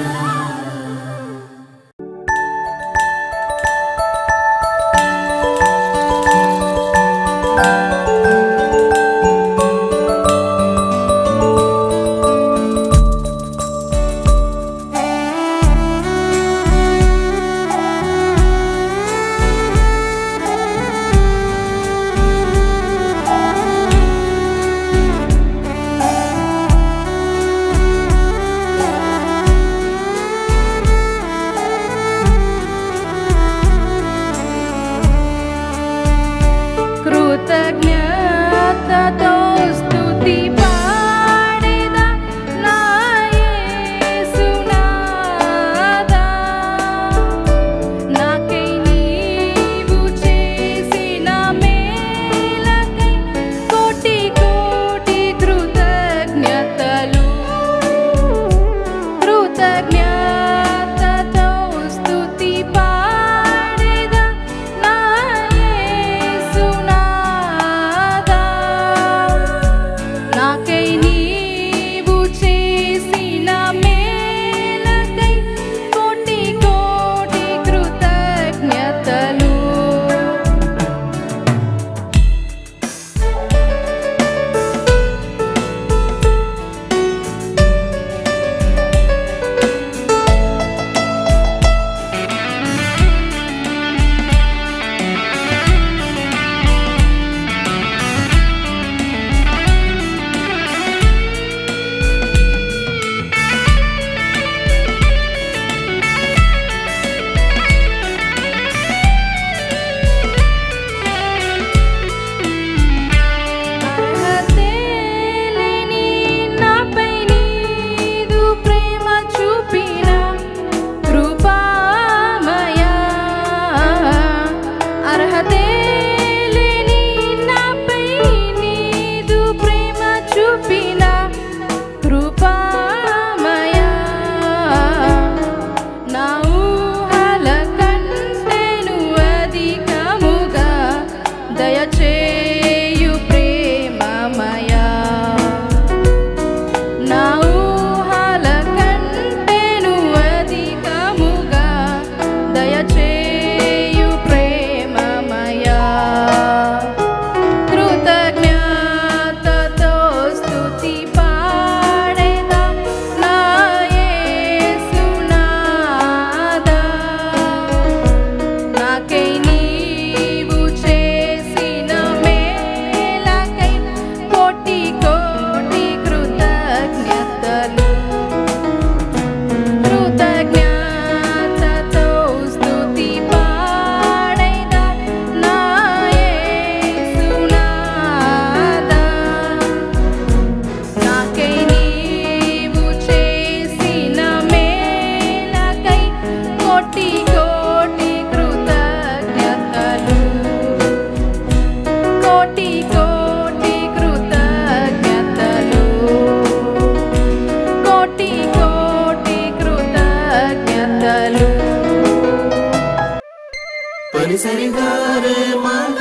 Speaker 1: పనిసరిగారే మాల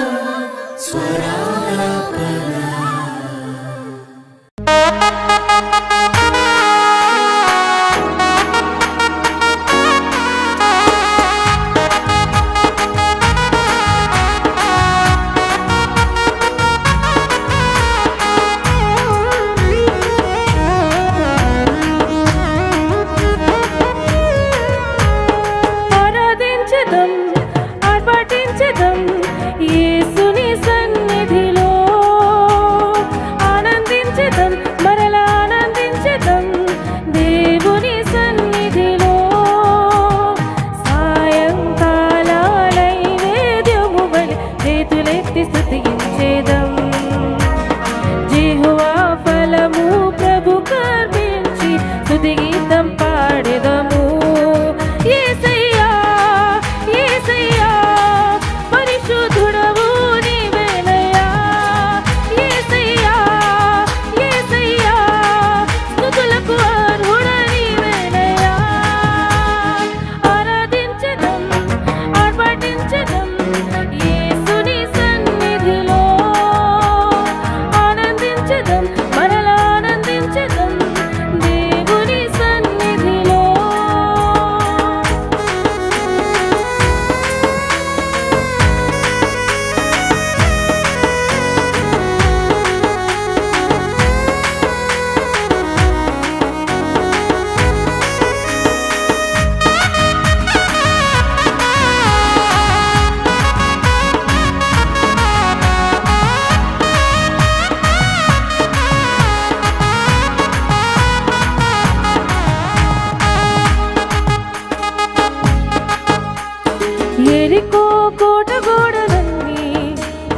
Speaker 1: స్వరాలాపన.
Speaker 3: ఎరికో కోట గోడలన్నీ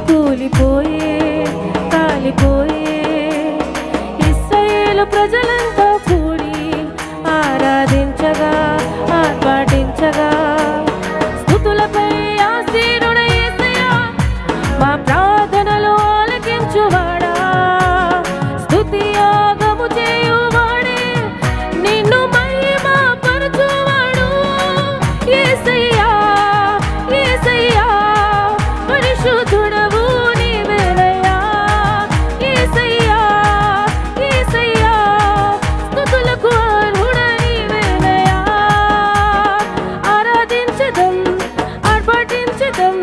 Speaker 3: కూలిపోయే కాలిపోయే ఇశ్రాయేలు ప్రజలంతా కూడి ఆరాధించగా ఆర్భాటించగా స్తుతులపై ఆసీనుడు యేసయ్యా మా ప్రార్థనలు ఆలకించువాడా స్తుతి యాగము చేయువాడే నిన్ను మహిమ పరచువాడు యేసయ్యా యేసయ్యా పరిశుద్ధుడవు నీవేనయ్యా యేసయ్యా యేసయ్యా స్తుతులకు అర్హుడ నీవేనయ్యా ఆరాధించదం ఆర్భాటించదం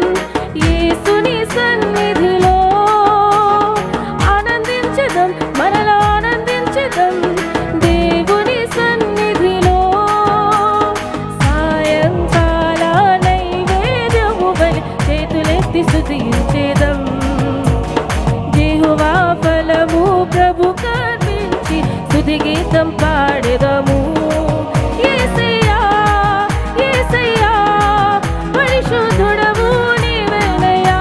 Speaker 3: యేసుని సన్నిధిలో ఆనందించదం మరలా ఆనందించదం దేవుని సన్నిధిలో సాయంకాల నైవేద్యము బలి చేతులెత్తి స్తుతించేదం యెహోవా ఫలము ప్రభు కర్మించి స్తుతి గీతం పాడెదము యేసయ్యా యేసయ్యా పరిశుద్ధుడవు నీవేనయ్యా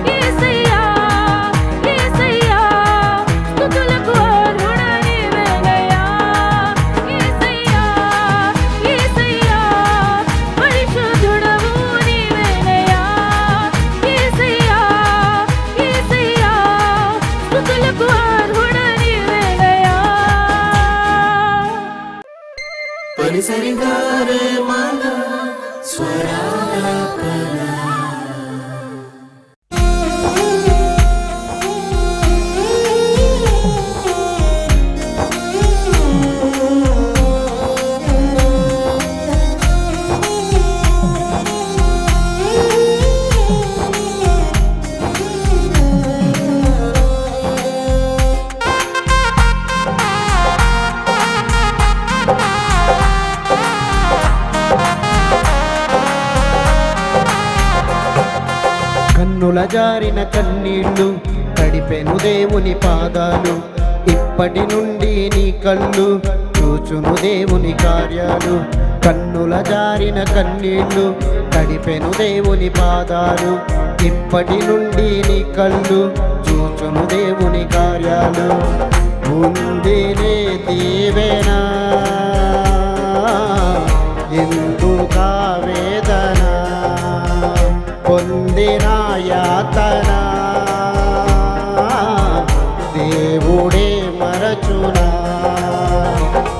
Speaker 3: యేసయ్యా యేసయ్యా స్తుతులకు అర్హుడ నీవేనయ్యా యేసయ్యా యేసయ్యా పరిశుద్ధుడవు నీవేనయ్యా యేసయ్యా యేసయ్యా స్తుతులకు అర్హుడ నీవేనయ్యా
Speaker 1: పనిసరిగారే మాల స్వరాలాపన.
Speaker 9: కన్నుల జారిన కన్నీళ్లు తడిపెను దేవుని పాదాలు ఇప్పటి నుండి నీ కళ్ళు చూచును దేవుని కార్యాలు కన్నుల జారిన కన్నీళ్లు తడిపెను దేవుని పాదాలు ఇప్పటి నుండి నీ కళ్ళు చూచును దేవుని కార్యాలు ఉందినే దీవెనా ఎందుకా వేదన పొందిన యాతన దేవుడే మరచునా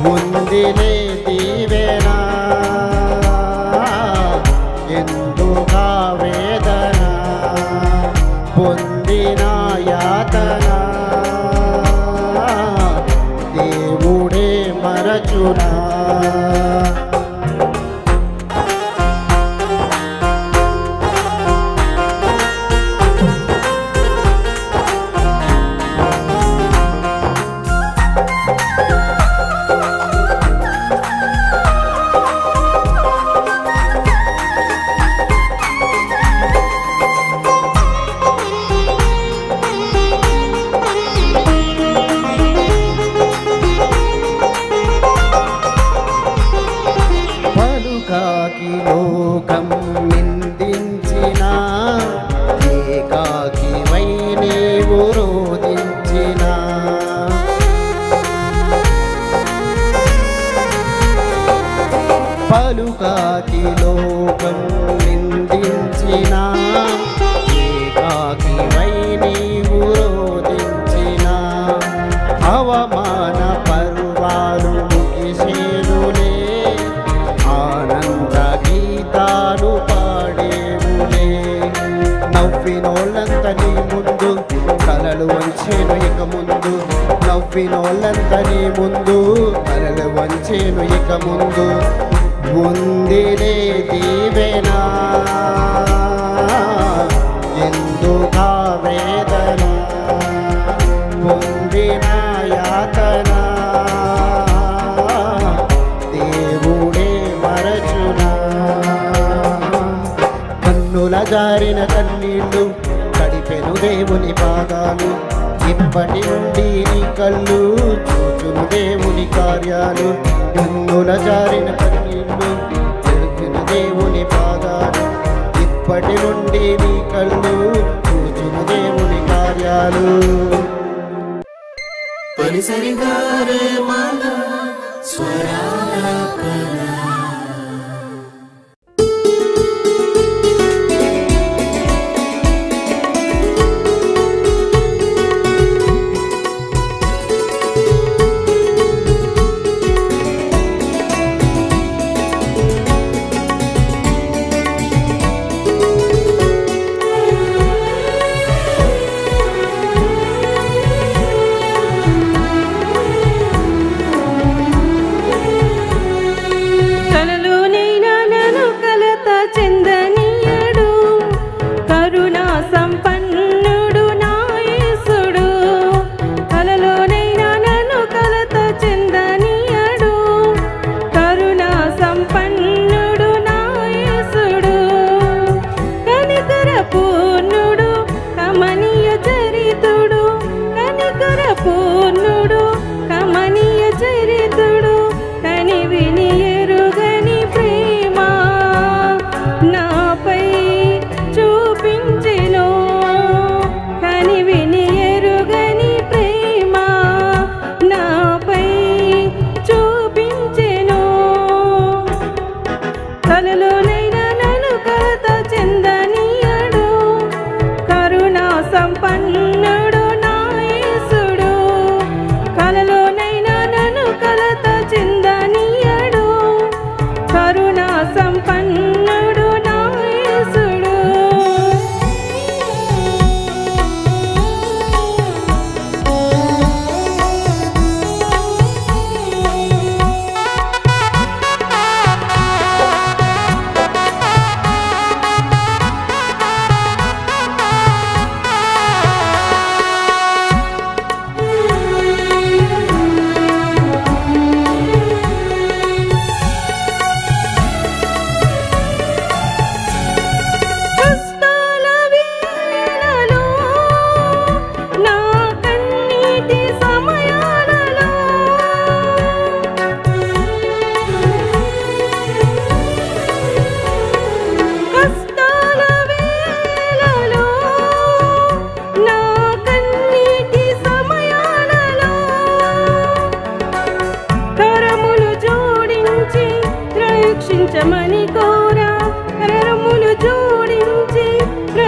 Speaker 9: ముందిలే దీవెనా ఎందుకా మరచునా పలుకాకి లోకం నిందించిన ఏకాకి వై నీవు రోధించిన పలుకాకి లోకం నిందించిన ఏకాకి వై నీవు రోధించిన అవమాన పర్వాలు ముగిసేనులే ఆనంద గీతాలు పాడేవులే నవ్వినోళ్ళంత నీ ముందు తలలు వంచేను ఇక ముందు నవ్వినోళ్ళంత నీ ముందు తలలు వంచేను ఇక ముందు ఉందిలే దీవెనా ఎందుకా వేదన పొందిన యాతన దేవుడే మరచునా కన్నుల జారిన కన్నీళ్ళు కడిపెను దేవుని పాదాలు ఇప్పటి నుండి నీ కళ్ళు చూచును దేవుని కార్యాలు కన్నుల జారిన కన్నీళ్ళు కడిపెను దేవుని పాదాలు ఇప్పటి నుండి నీ కళ్ళు చూచును దేవుని కార్యాలు
Speaker 1: పరిసరిగారే మాల స్వరాలాపన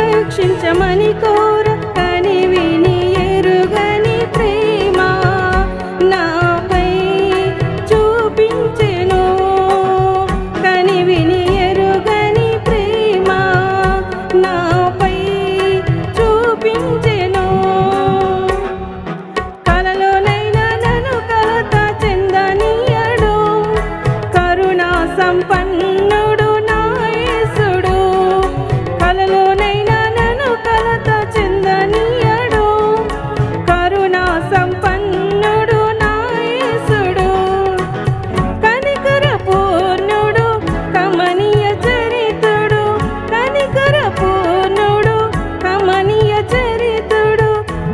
Speaker 6: రక్షించమని కోర కని విని ఎరుగని ప్రేమ నాపై చూపించెను కని విని ఎరుగని ప్రేమ నాపై చూపించెను కలలోనైనా నన్ను కలత చెందనీయడు సంపన్నుడు నా యేసుడు కలలోనైనా నన్ను కలత చెందనీయడు కరుణా సంపన్నుడు నా యేసుడు కనికర పూర్ణుడు కమనీయ చరితుడు కనికర పూర్ణుడు కమనీయ చరితుడు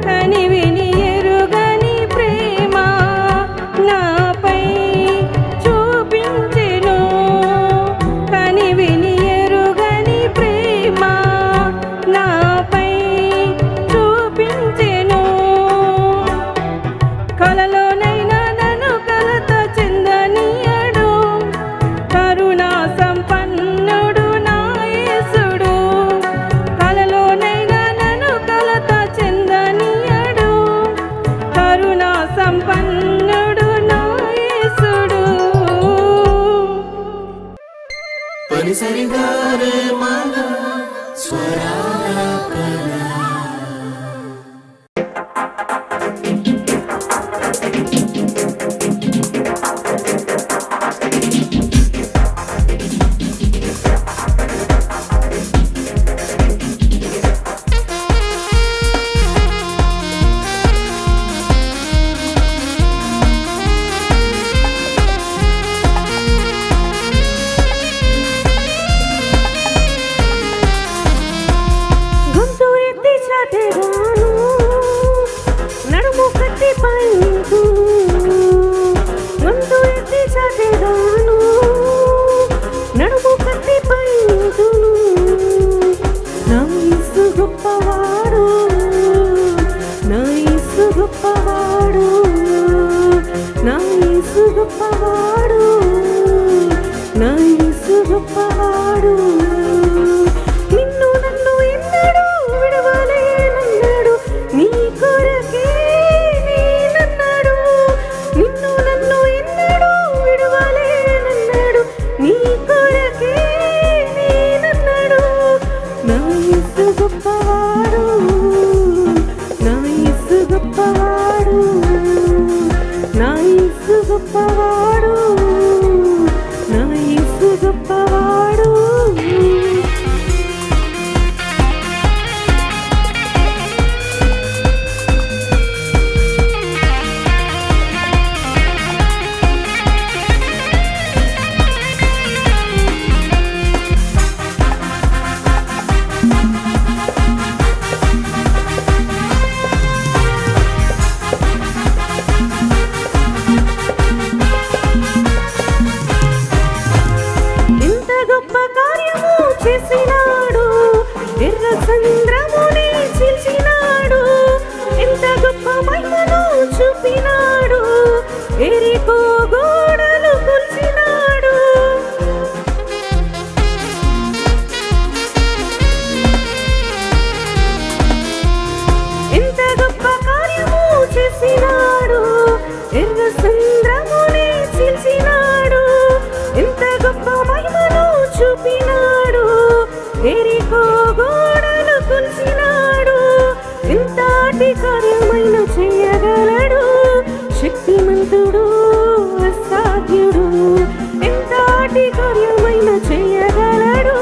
Speaker 6: కనివిని ఎరుగని ప్రేమ నాపై చూపించెను కనివిని ఎరుగని ప్రేమ నాపై చూపించెను కలలోనైనా నన్ను కలత చెందనీయడు కరుణా సంపన్నుడు నా యేసుడు కలలోనైనా నన్ను కలత చెందనీయడు కరుణా సంపన్నుడు నా యేసుడు
Speaker 1: పరిసరిగారే మన స్వరాలాపన
Speaker 6: గొంతు ఎత్తి చాటెగాను నడుము కట్టి పైంతు గొంతు ఎత్తి చాటెగాను నడుము కట్టి పైంతు నా యేసు గొప్పవాడు నా యేసు గొప్పవాడు నా యేసు గొప్పవాడు నా యేసు గొప్పవాడు నిన్ను నన్ను ఎన్నడూ విడవలేనన్నాడు నీ కొరకే నేనన్నాడు నిన్ను నన్ను ఎన్నడూ విడవలేనన్నాడు నీ కొరకే నేనన్నాడు నా యేసు గొప్పవాడు నా యేసు గొప్పవాడు నా యేసు గొప్పవాడు నా యేసు గొప్పవాడు ఎంత గొప్ప కార్యము చేసినాడు ఎర్ర చంద్రముని చీల్చినాడు ఎంత గొప్ప మహిమను చూపినాడు ఎరికో గోడలు కూల్చినాడు ఎంత గొప్ప కార్యము చేసినాడు ఎర్ర చంద్రముని చీల్చినాడు ఎంత గొప్ప మహిమను చూపినాడు ఎరికో గోడలు కూల్చినాడు ఎంతటి కార్యమైన చేయగలడు శక్తిమంతుడు అసాధ్యుడు ఎంతటి కార్యమైన చేయగలడు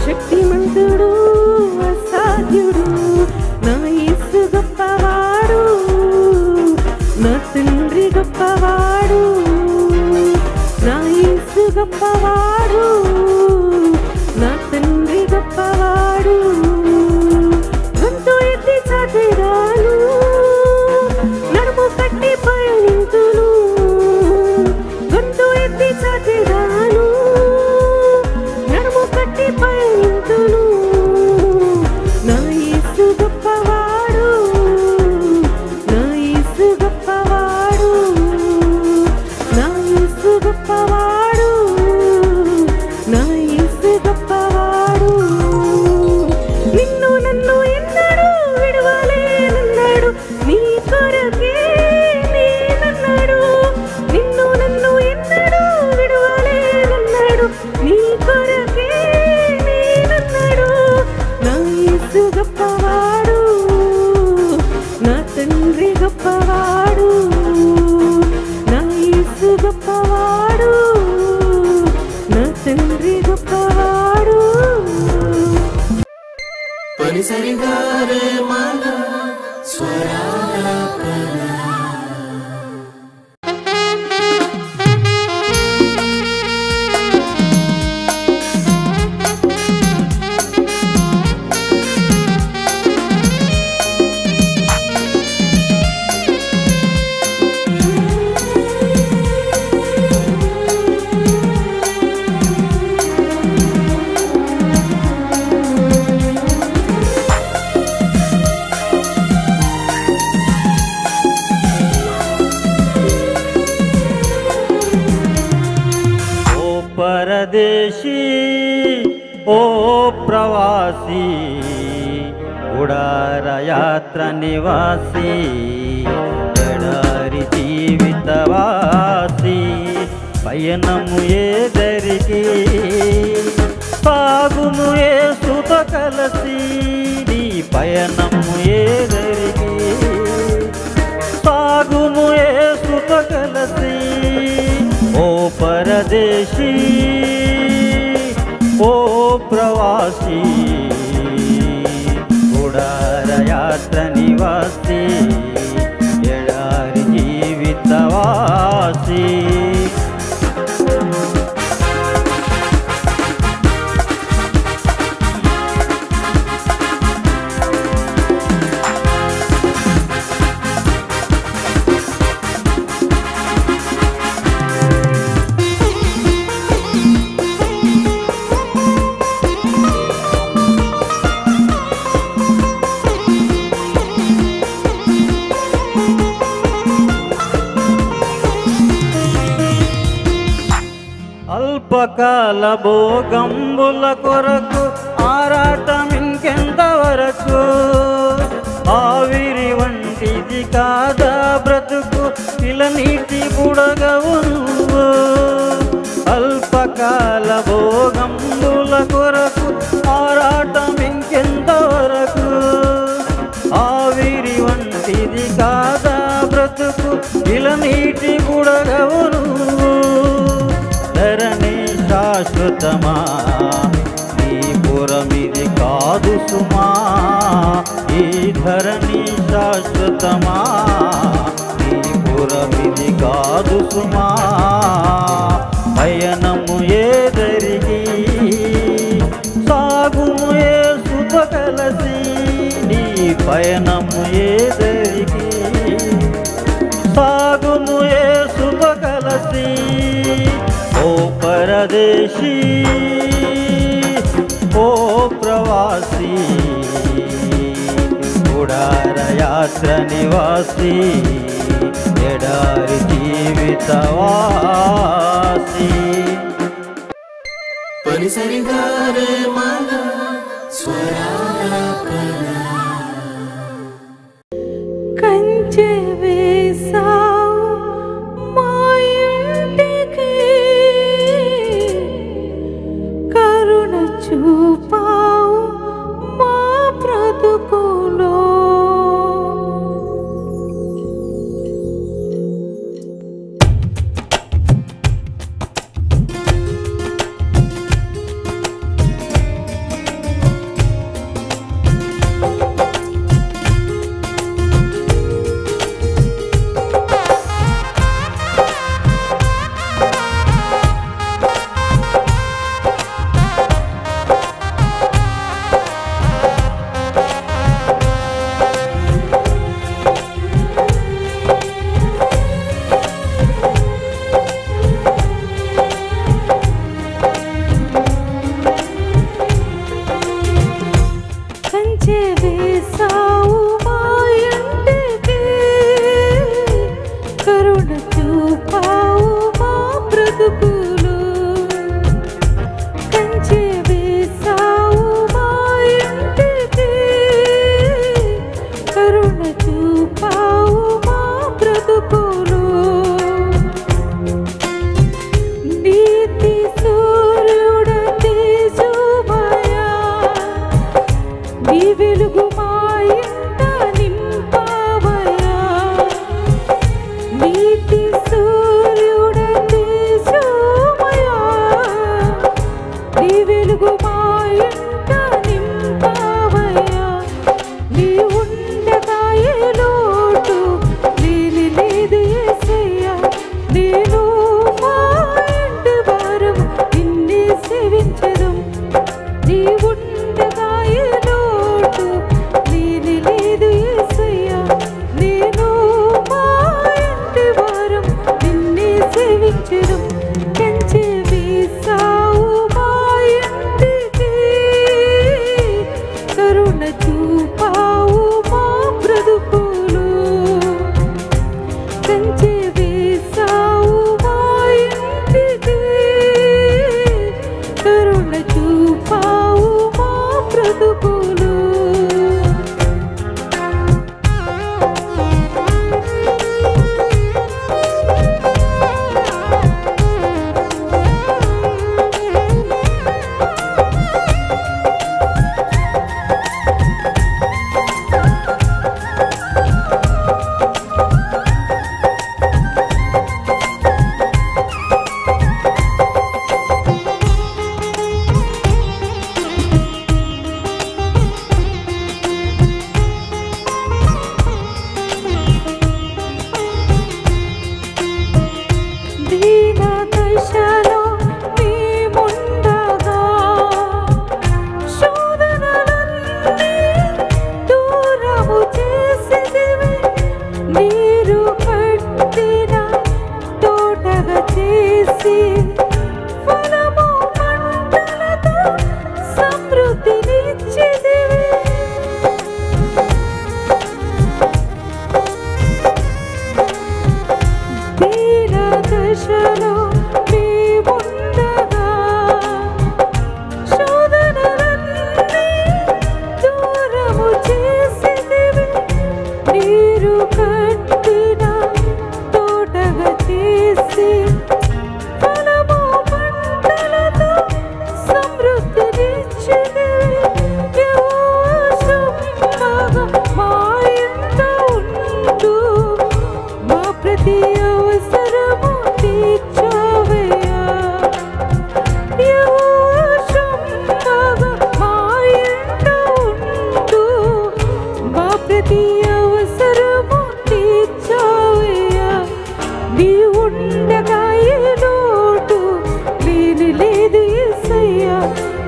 Speaker 6: శక్తిమంతుడు అసాధ్యుడు నా యేసు గొప్పవాడు నా తండ్రి గొప్పవాడు నా యేసు గొప్పవాడు నా తండ్రి గొప్పవాడు గొంతు ఎత్తి చాటెగాను నడుము కట్టి పయనింతును గొంతు ఎత్తి చాటెగాను నడుము కట్టి పయనింతును నా యేసు గొప్పవాడు నా యేసు గొప్పవాడు నా యేసు గొప్పవాడు
Speaker 1: పరిసరిగారే మన స్వరాలాపన.
Speaker 10: परदेशी ओ प्रवासी उडार यात्रा निवासी ఎడారి జీవితవాసి పయనము ఏదరికి సాగుము యేసుతో కలసి నీ పయనము ఏదరికి సాగుము యేసుతో కలసి ओ परदेशी ओ प्रवासी उडार यात्रा निवासी एडारी जीवितवासी అల్పకాల భోగంబుల కొరకు ఆరాటం ఇంకెంతవరకు ఆవిరి వంటిది కాదా బ్రతుకు ఇలా నీటి బుడగవు నువ్వు అల్పకాల భోగంబుల కొరకు ఆరాటం ఇంకెంతవరకు ఆవిరి వంటిది కాదా బ్రతుకు ఇలా నీటి బుడగవు నువ్వు ధరణి శాశ్వతమా నీ పురమిది కాదు సుమా ఈ ధరణి శాశ్వతమా నీ పురమిది కాదు సుమా పయనము ఏదరికి సాగుము యేసుతో కలసి నీ పయనము ఏదరికి సాగుము యేసుతో కలసి ओ परदेशी ओ प्रवासी उडार यात्रा निवासी एडारी जीवितवासी
Speaker 1: పరిసరిగారే మన స్వరాలాపన.
Speaker 6: కంచె వేసావు మా ఇంటికి కరుణ చూపావు మా బ్రతుకులో నీతి సూర్యుడ తేజోమయా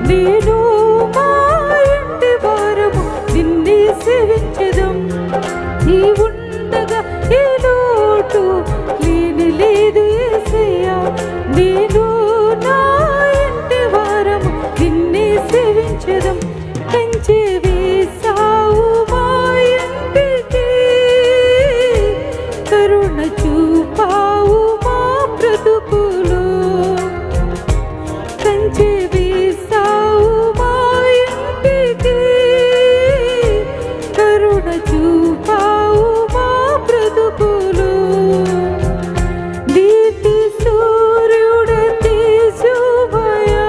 Speaker 6: నేను మా ఇంటి వారము నిన్నే సేవించెదం. నీ ఉండగా ఏ లోటు లేని లేదు యేసయ్యా. నేను నా ఇంటి వారము నిన్నే సేవించెదం. కంచె వేసావు మా ఇంటికి, కరుణ చూపావు మా బ్రతుకులో. కంచె వేసావు మా ఇంటికి, కరుణ చూపావు మా బ్రతుకులో. నీతి సూర్యుడ తేజోమయా,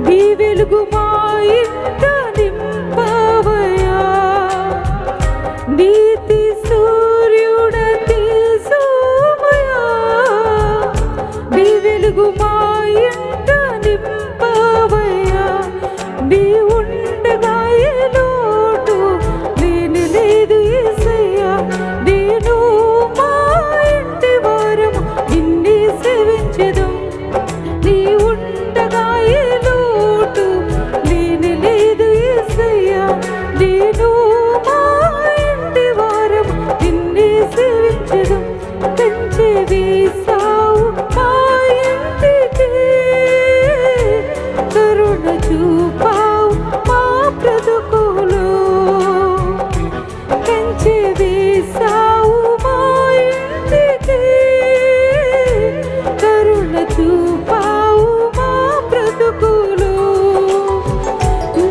Speaker 6: నీ వెలుగు మా ఇంట నింపవయా. నీతి సూర్యుడ తేజోమయా, నీ వెలుగు మా ఇంట నింపవయా. నీ ఉండగా ఏ లోటు లేని లేదు యేసయ్యా. నేను మా ఇంటి వారము నిన్నే సేవించెదం. నీ ఉండగా ఏ లోటు లేని లేదు యేసయ్యా. నేను మా ఇంటి వారము నిన్నే సేవించెదం. కంచె వేసావు మా ఇంటికి, కరుణ చూపావు మా బ్రతుకులో. కంచె వేసావు మా ఇంటికి, కరుణ చూపావు మా బ్రతుకులో.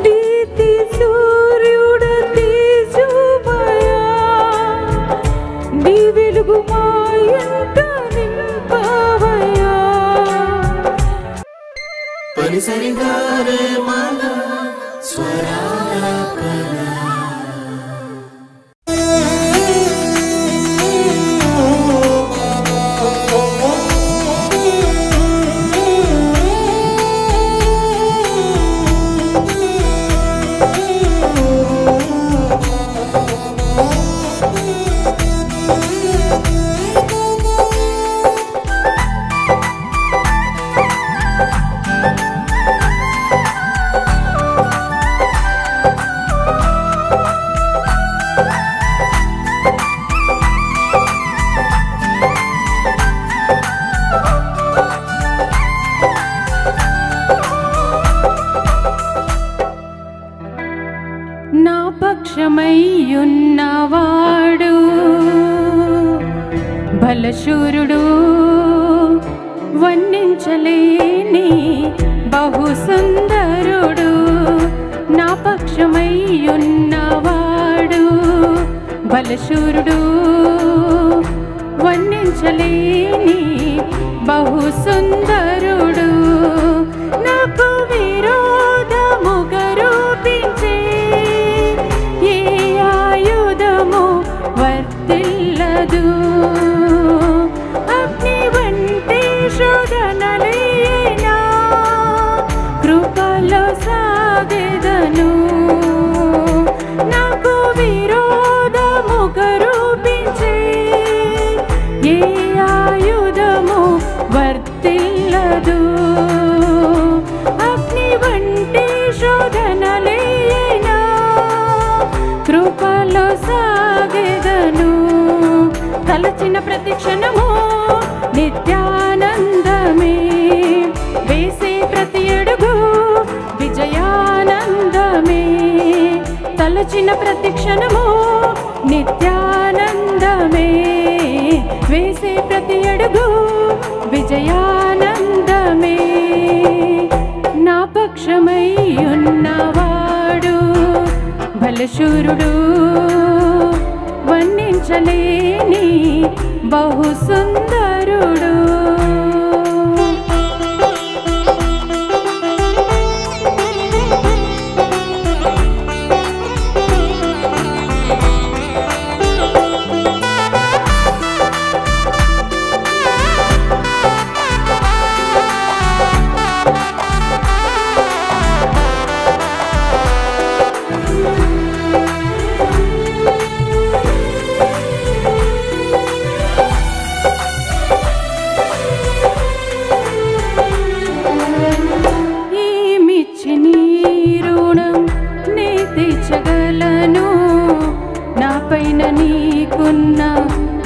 Speaker 6: నీతి సూర్యుడ తేజోమయా, నీ వెలుగు మా ఇంట నింపవయా.
Speaker 1: పరిసరిగారే మన స్వరాలాపన.
Speaker 6: నా పక్షమయ్యున్నవాడు బలశూరుడు, వర్ణించలేని బహు సుందరుడు. నా పక్షమయ్యున్నవాడు బలశూరుడు, వర్ణించలేని బహు సుందరుడు. నాకు విరోధముగా రూపించే ఏ ఆయుధము వర్తిల్లదు. అగ్ని వంటి శోధనలైనా కృపలో సాగెదను. నాకు విరోధముగా రూపించే ఏ ఆయుధము వర్తిల్లదు. అగ్ని వంటి శోధనలైనా కృపలో సాగెదను. తలచిన ప్రతి క్షణము నిత్యానందమే, వేసే ప్రతి అడుగు విజయానందమే. తలచిన ప్రతి క్షణము నిత్యానందమే, వేసే ప్రతి అడుగు విజయానందమే. నా పక్షమై ఉన్నవాడు బలశూరుడు, వర్ణించలేని బహు సుందరుడు.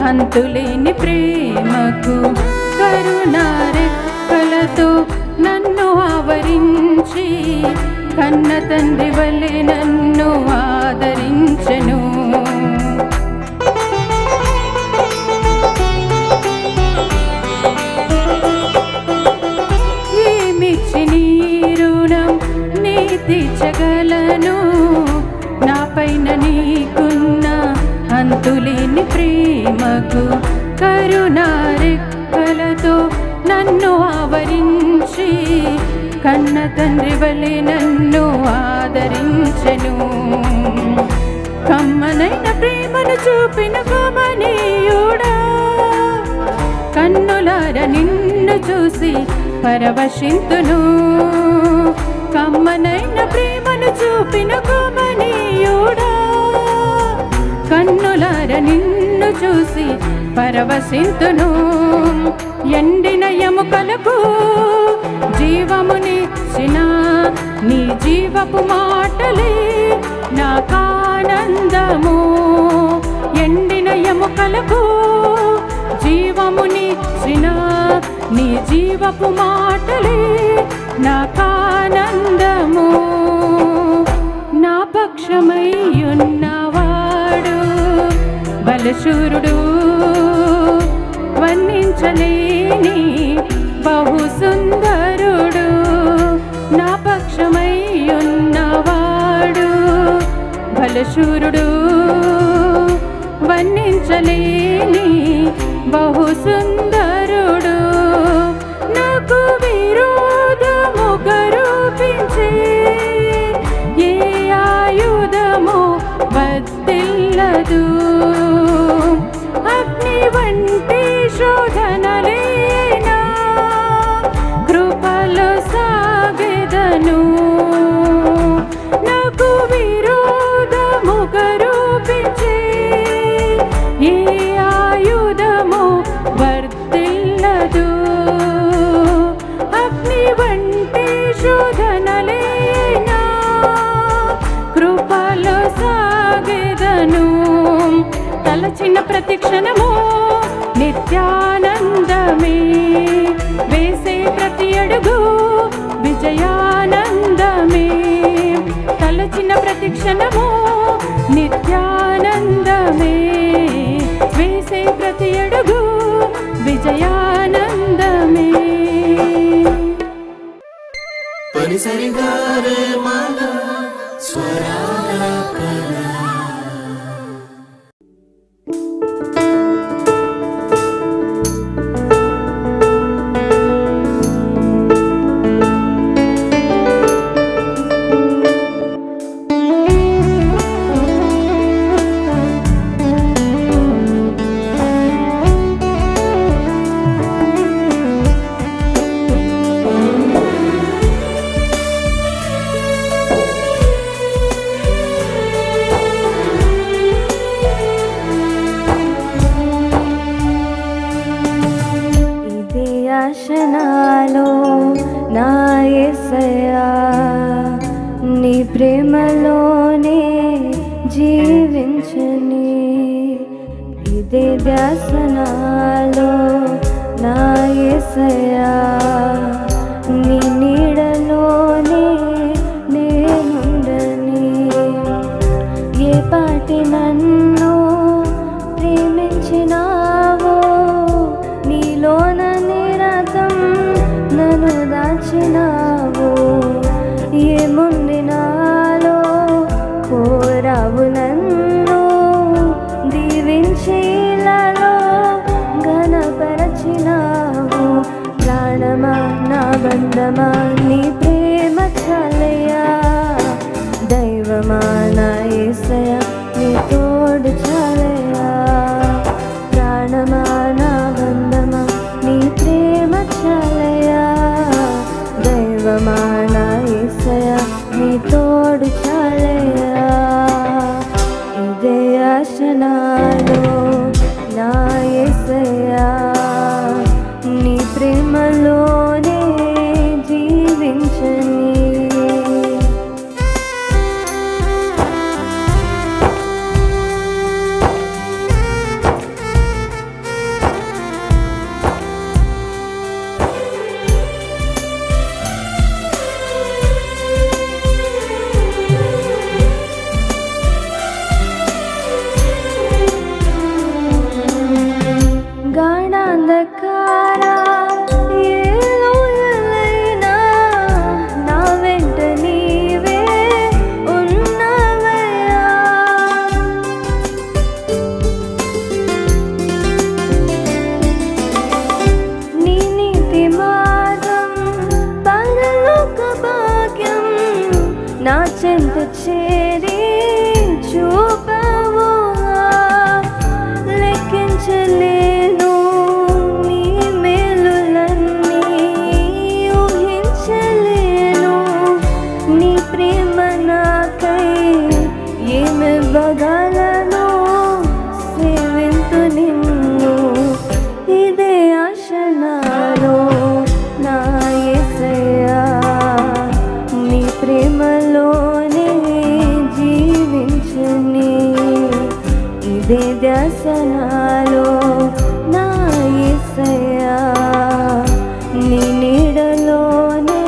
Speaker 6: అంతులేని ప్రేమకు కరుణారెక్కలతో నన్ను ఆవరించి కన్న తండ్రి వలె నన్ను ఆదరించెను. ఏమిచ్చి నీ రుణం నీ తీర్చగలను, నా పైన నీకున్న అంతులేని ప్రేమకు కరుణారెక్కలతో నన్ను ఆవరించి కన్న తండ్రి వలె నన్ను ఆదరించెను. కమ్మనైన ప్రేమను చూపిన కమనీయుడా, కన్నులార నిన్ను చూసి పరవశింతును. కమ్మనైన ప్రేమను చూపిన కమనీయుడా, కన్నులార నిన్ను చూసి పరవశింతును. ఎండిన ఎముకలకు జీవమునిచ్చిన నీ జీవపు మాటలే నాకానందము. ఎండిన ఎముకలకు జీవమునిచ్చిన నీ జీవపు మాటలే నాకానందము. నా పక్షమై ఉన్నవాడు బలశూరుడు, వర్ణించలేని బహు సుందరుడు. నా పక్షమై ఉన్నవాడు బలశూరుడు, వర్ణించలేని బహు సుందరుడు. నాకు విరోధముగా రూపించే ఏ ఆయుధము వర్తిల్లదు. అగ్ని వంటి శోధనలేనా కృపలో సాగెదను. నాకు విరోధముగా రూపించే ఏ ఆయుధము వర్తిల్లదు. అగ్ని వంటి శోధనలేనా కృపలో సాగెదను. తలచిన ప్రతి క్షణము నిత్యానందమే, వేసే ప్రతి అడుగు విజయానందమే. తలచిన ప్రతి క్షణము నిత్యానందమే, వేసే ప్రతి అడుగు విజయానందమే.
Speaker 1: పరిసరిగారే మాల స్వరాలాపన.
Speaker 11: నాలో నా యేసయ్యా, నీ ప్రేమలోనే జీవించని. ఇదే ధ్యాస నాలో నా యేసయ్యా, నీ నీడలోనే నేనుండని. ఏ పాటి నన్ను ప్రేమించినావో, నీలోన నిరతం నన్ను దాచినావు. ఏముంది నాలో కోరావు నన్ను దీవించేలలో ఘనపరచినావు. ప్రాణమా నా బంధమా నీ ప్రేమ చాలయ్యా, దైవమా నా యేసయ్యా నీ తోడు చాలయ్యా. ప్రాణమా నా బంధమా నీ ప్రేమ చాలయ్యా, దైవమా నా యేసయ్యా నీ తోడు చాలయ్యా. ఇదే ఆశ నాలో నా యేసయ్యా, నీ ప్రేమలోనే జీవించ నా చెంత చేరి చూపవుగా లెక్కించలేను నీ మేలులన్నీ ఊహించలేను నీ ప్రేమ నాకై ఏమివ్వగలను సేవింతు నిన్ను ఇదే ఆశ నాలో నా యేసయ్యా నీ ప్రేమలోనే జీవించని ఇదే ధ్యాస నాలో నా యేసయ్యా నీ నీడలోనే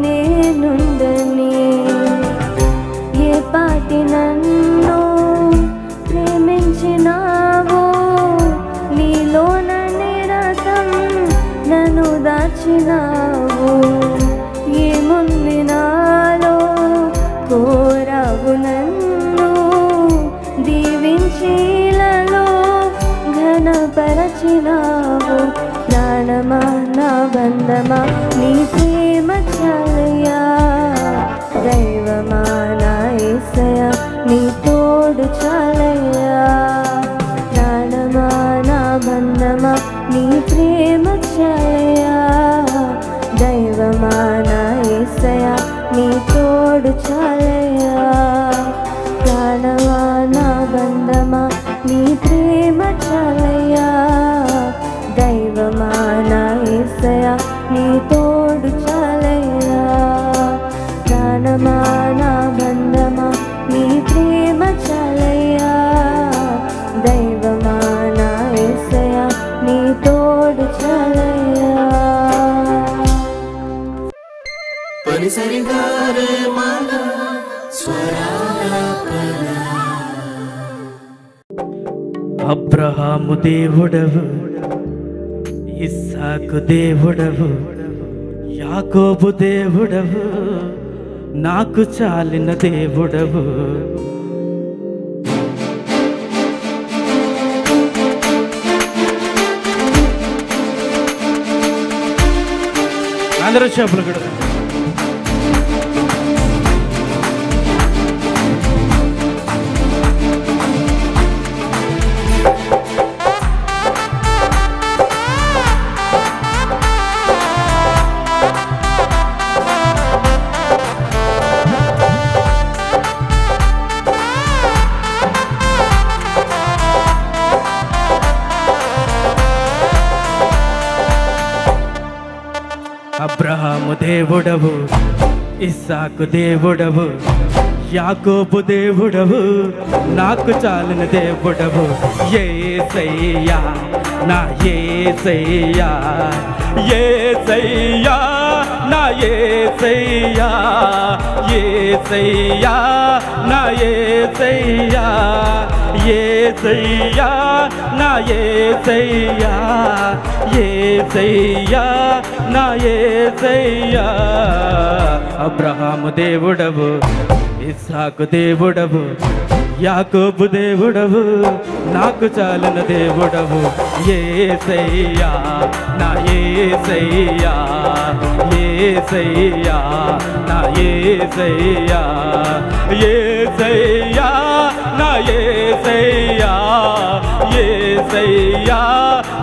Speaker 11: నేనుండని ఏ పాటి నన్ను ప్రేమించినావో నీలోన నిరతం నన్ను దాచినావు ఏముంది నాలో కోరావు నన్ను దీవించిలలో ఘనపరచినావు ప్రాణమా నా బంధమా నీ ప్రేమ చాలయ్యా దైవమా నా యేసయ్యా నీ తోడు చాలయ్యా ప్రాణమా నా బంధమా నీ ప్రేమ చాలయ్యా దైవమా నా యేసయ్యా నీ తోడు చాలయ్యా ప్రాణమా నా బంధమా నీ ప్రేమ చాలయ్యా దైవమా నా యేసయ్యా నీ తోడు చాలయ్యా ప్రాణమా నా బంధమా నీ ప్రేమ చాలయ్యా దైవమా నా యేసయ్యా నీ తోడు చాలయ్యా
Speaker 1: పరిసరిగారే మాల స్వరాలాపన
Speaker 2: అబ్రహాము దేవుడవు ఇస్సాకు దేవుడవు యాకోబు దేవుడవు నాకు చాలిన దేవుడవు అందరూ చెప్పులు కూడా అబ్రహాము దేవుడవు ఇస్సాకు దేవుడవు యాకోబు దేవుడవు నాకు చాలిన దేవుడవు యేసయ్యా నా యేసయ్యా యేసయ్యా నా యేసయ్యా యేసయ్యా నా యేసయ్యా యేసయ్యా నా యేసయ్యా యేసయ్యా నా యేసయ్యా అబ్రహాము దేవుడవు ఇస్సాకు దేవుడవు యాకోబు దేవుడవు నాకు చాలిన దేవుడవు యేసయ్యా నా యేసయ్యా యేసయ్యా నా యేసయ్యా యేసయ్యా నా యేసయ్యా యేసయ్యా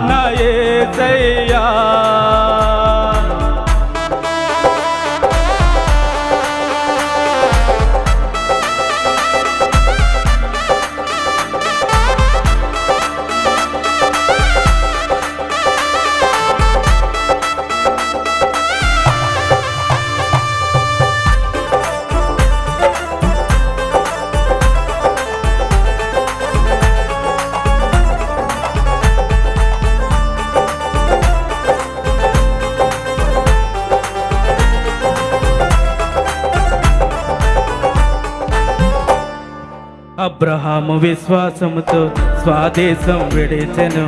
Speaker 2: నా యేసయ్యా అబ్రహాము విశ్వాసముతో స్వదేశం విడిచెను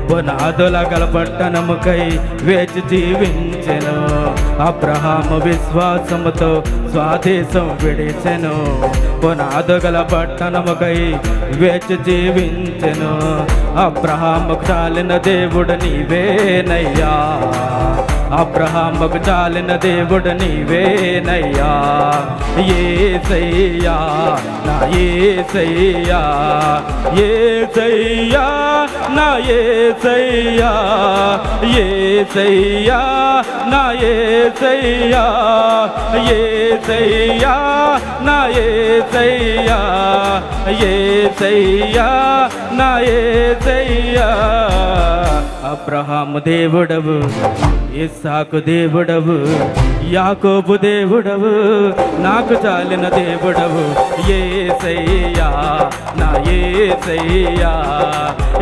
Speaker 2: పునాదుల గల పట్టణముకై వేచి జీవించెను అబ్రహాము విశ్వాసముతో స్వదేశం విడిచెను పునాదు గల పట్టణముకై వేచి జీవించెను అబ్రహాము చాలిన దేవుడు నీవేనయ్యా అబ్రహాముకు చాలిన దేవుడు నీవేనయ్యా యేసయ్యా నా యేసయ్యా యేసయ్యా నా యేసయ్యా యేసయ్యా నా యేసయ్యా యేసయ్యా నా యేసయ్యా యేసయ్యా నా యేసయ్యా అబ్రహాము దేవుడవు ఇస్సాకు దేవుడవు యాకోబు దేవుడవు నాకు చాలిన దేవుడవు యేసయ్యా నా యేసయ్యా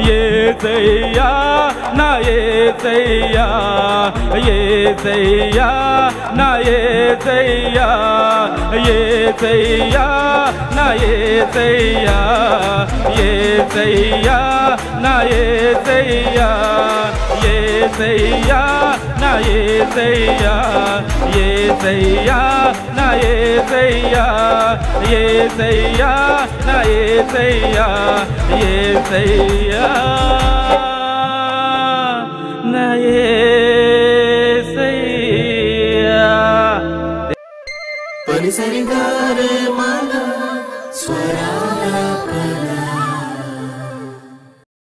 Speaker 2: యేసయ్యా నా యేసయ్యా యేసయ్యా నా యేసయ్యా యేసయ్యా నా యేసయ్యా యేసయ్యా నా యేసయ్యా యేసయ్యా నా యేసయ్యా యేసయ్యా నా యేసయ్యా యేసయ్యా నా యేసయ్యా యేసయ్యా నా యేసయ్యా
Speaker 1: పని సరిగారే మాల స్వరాల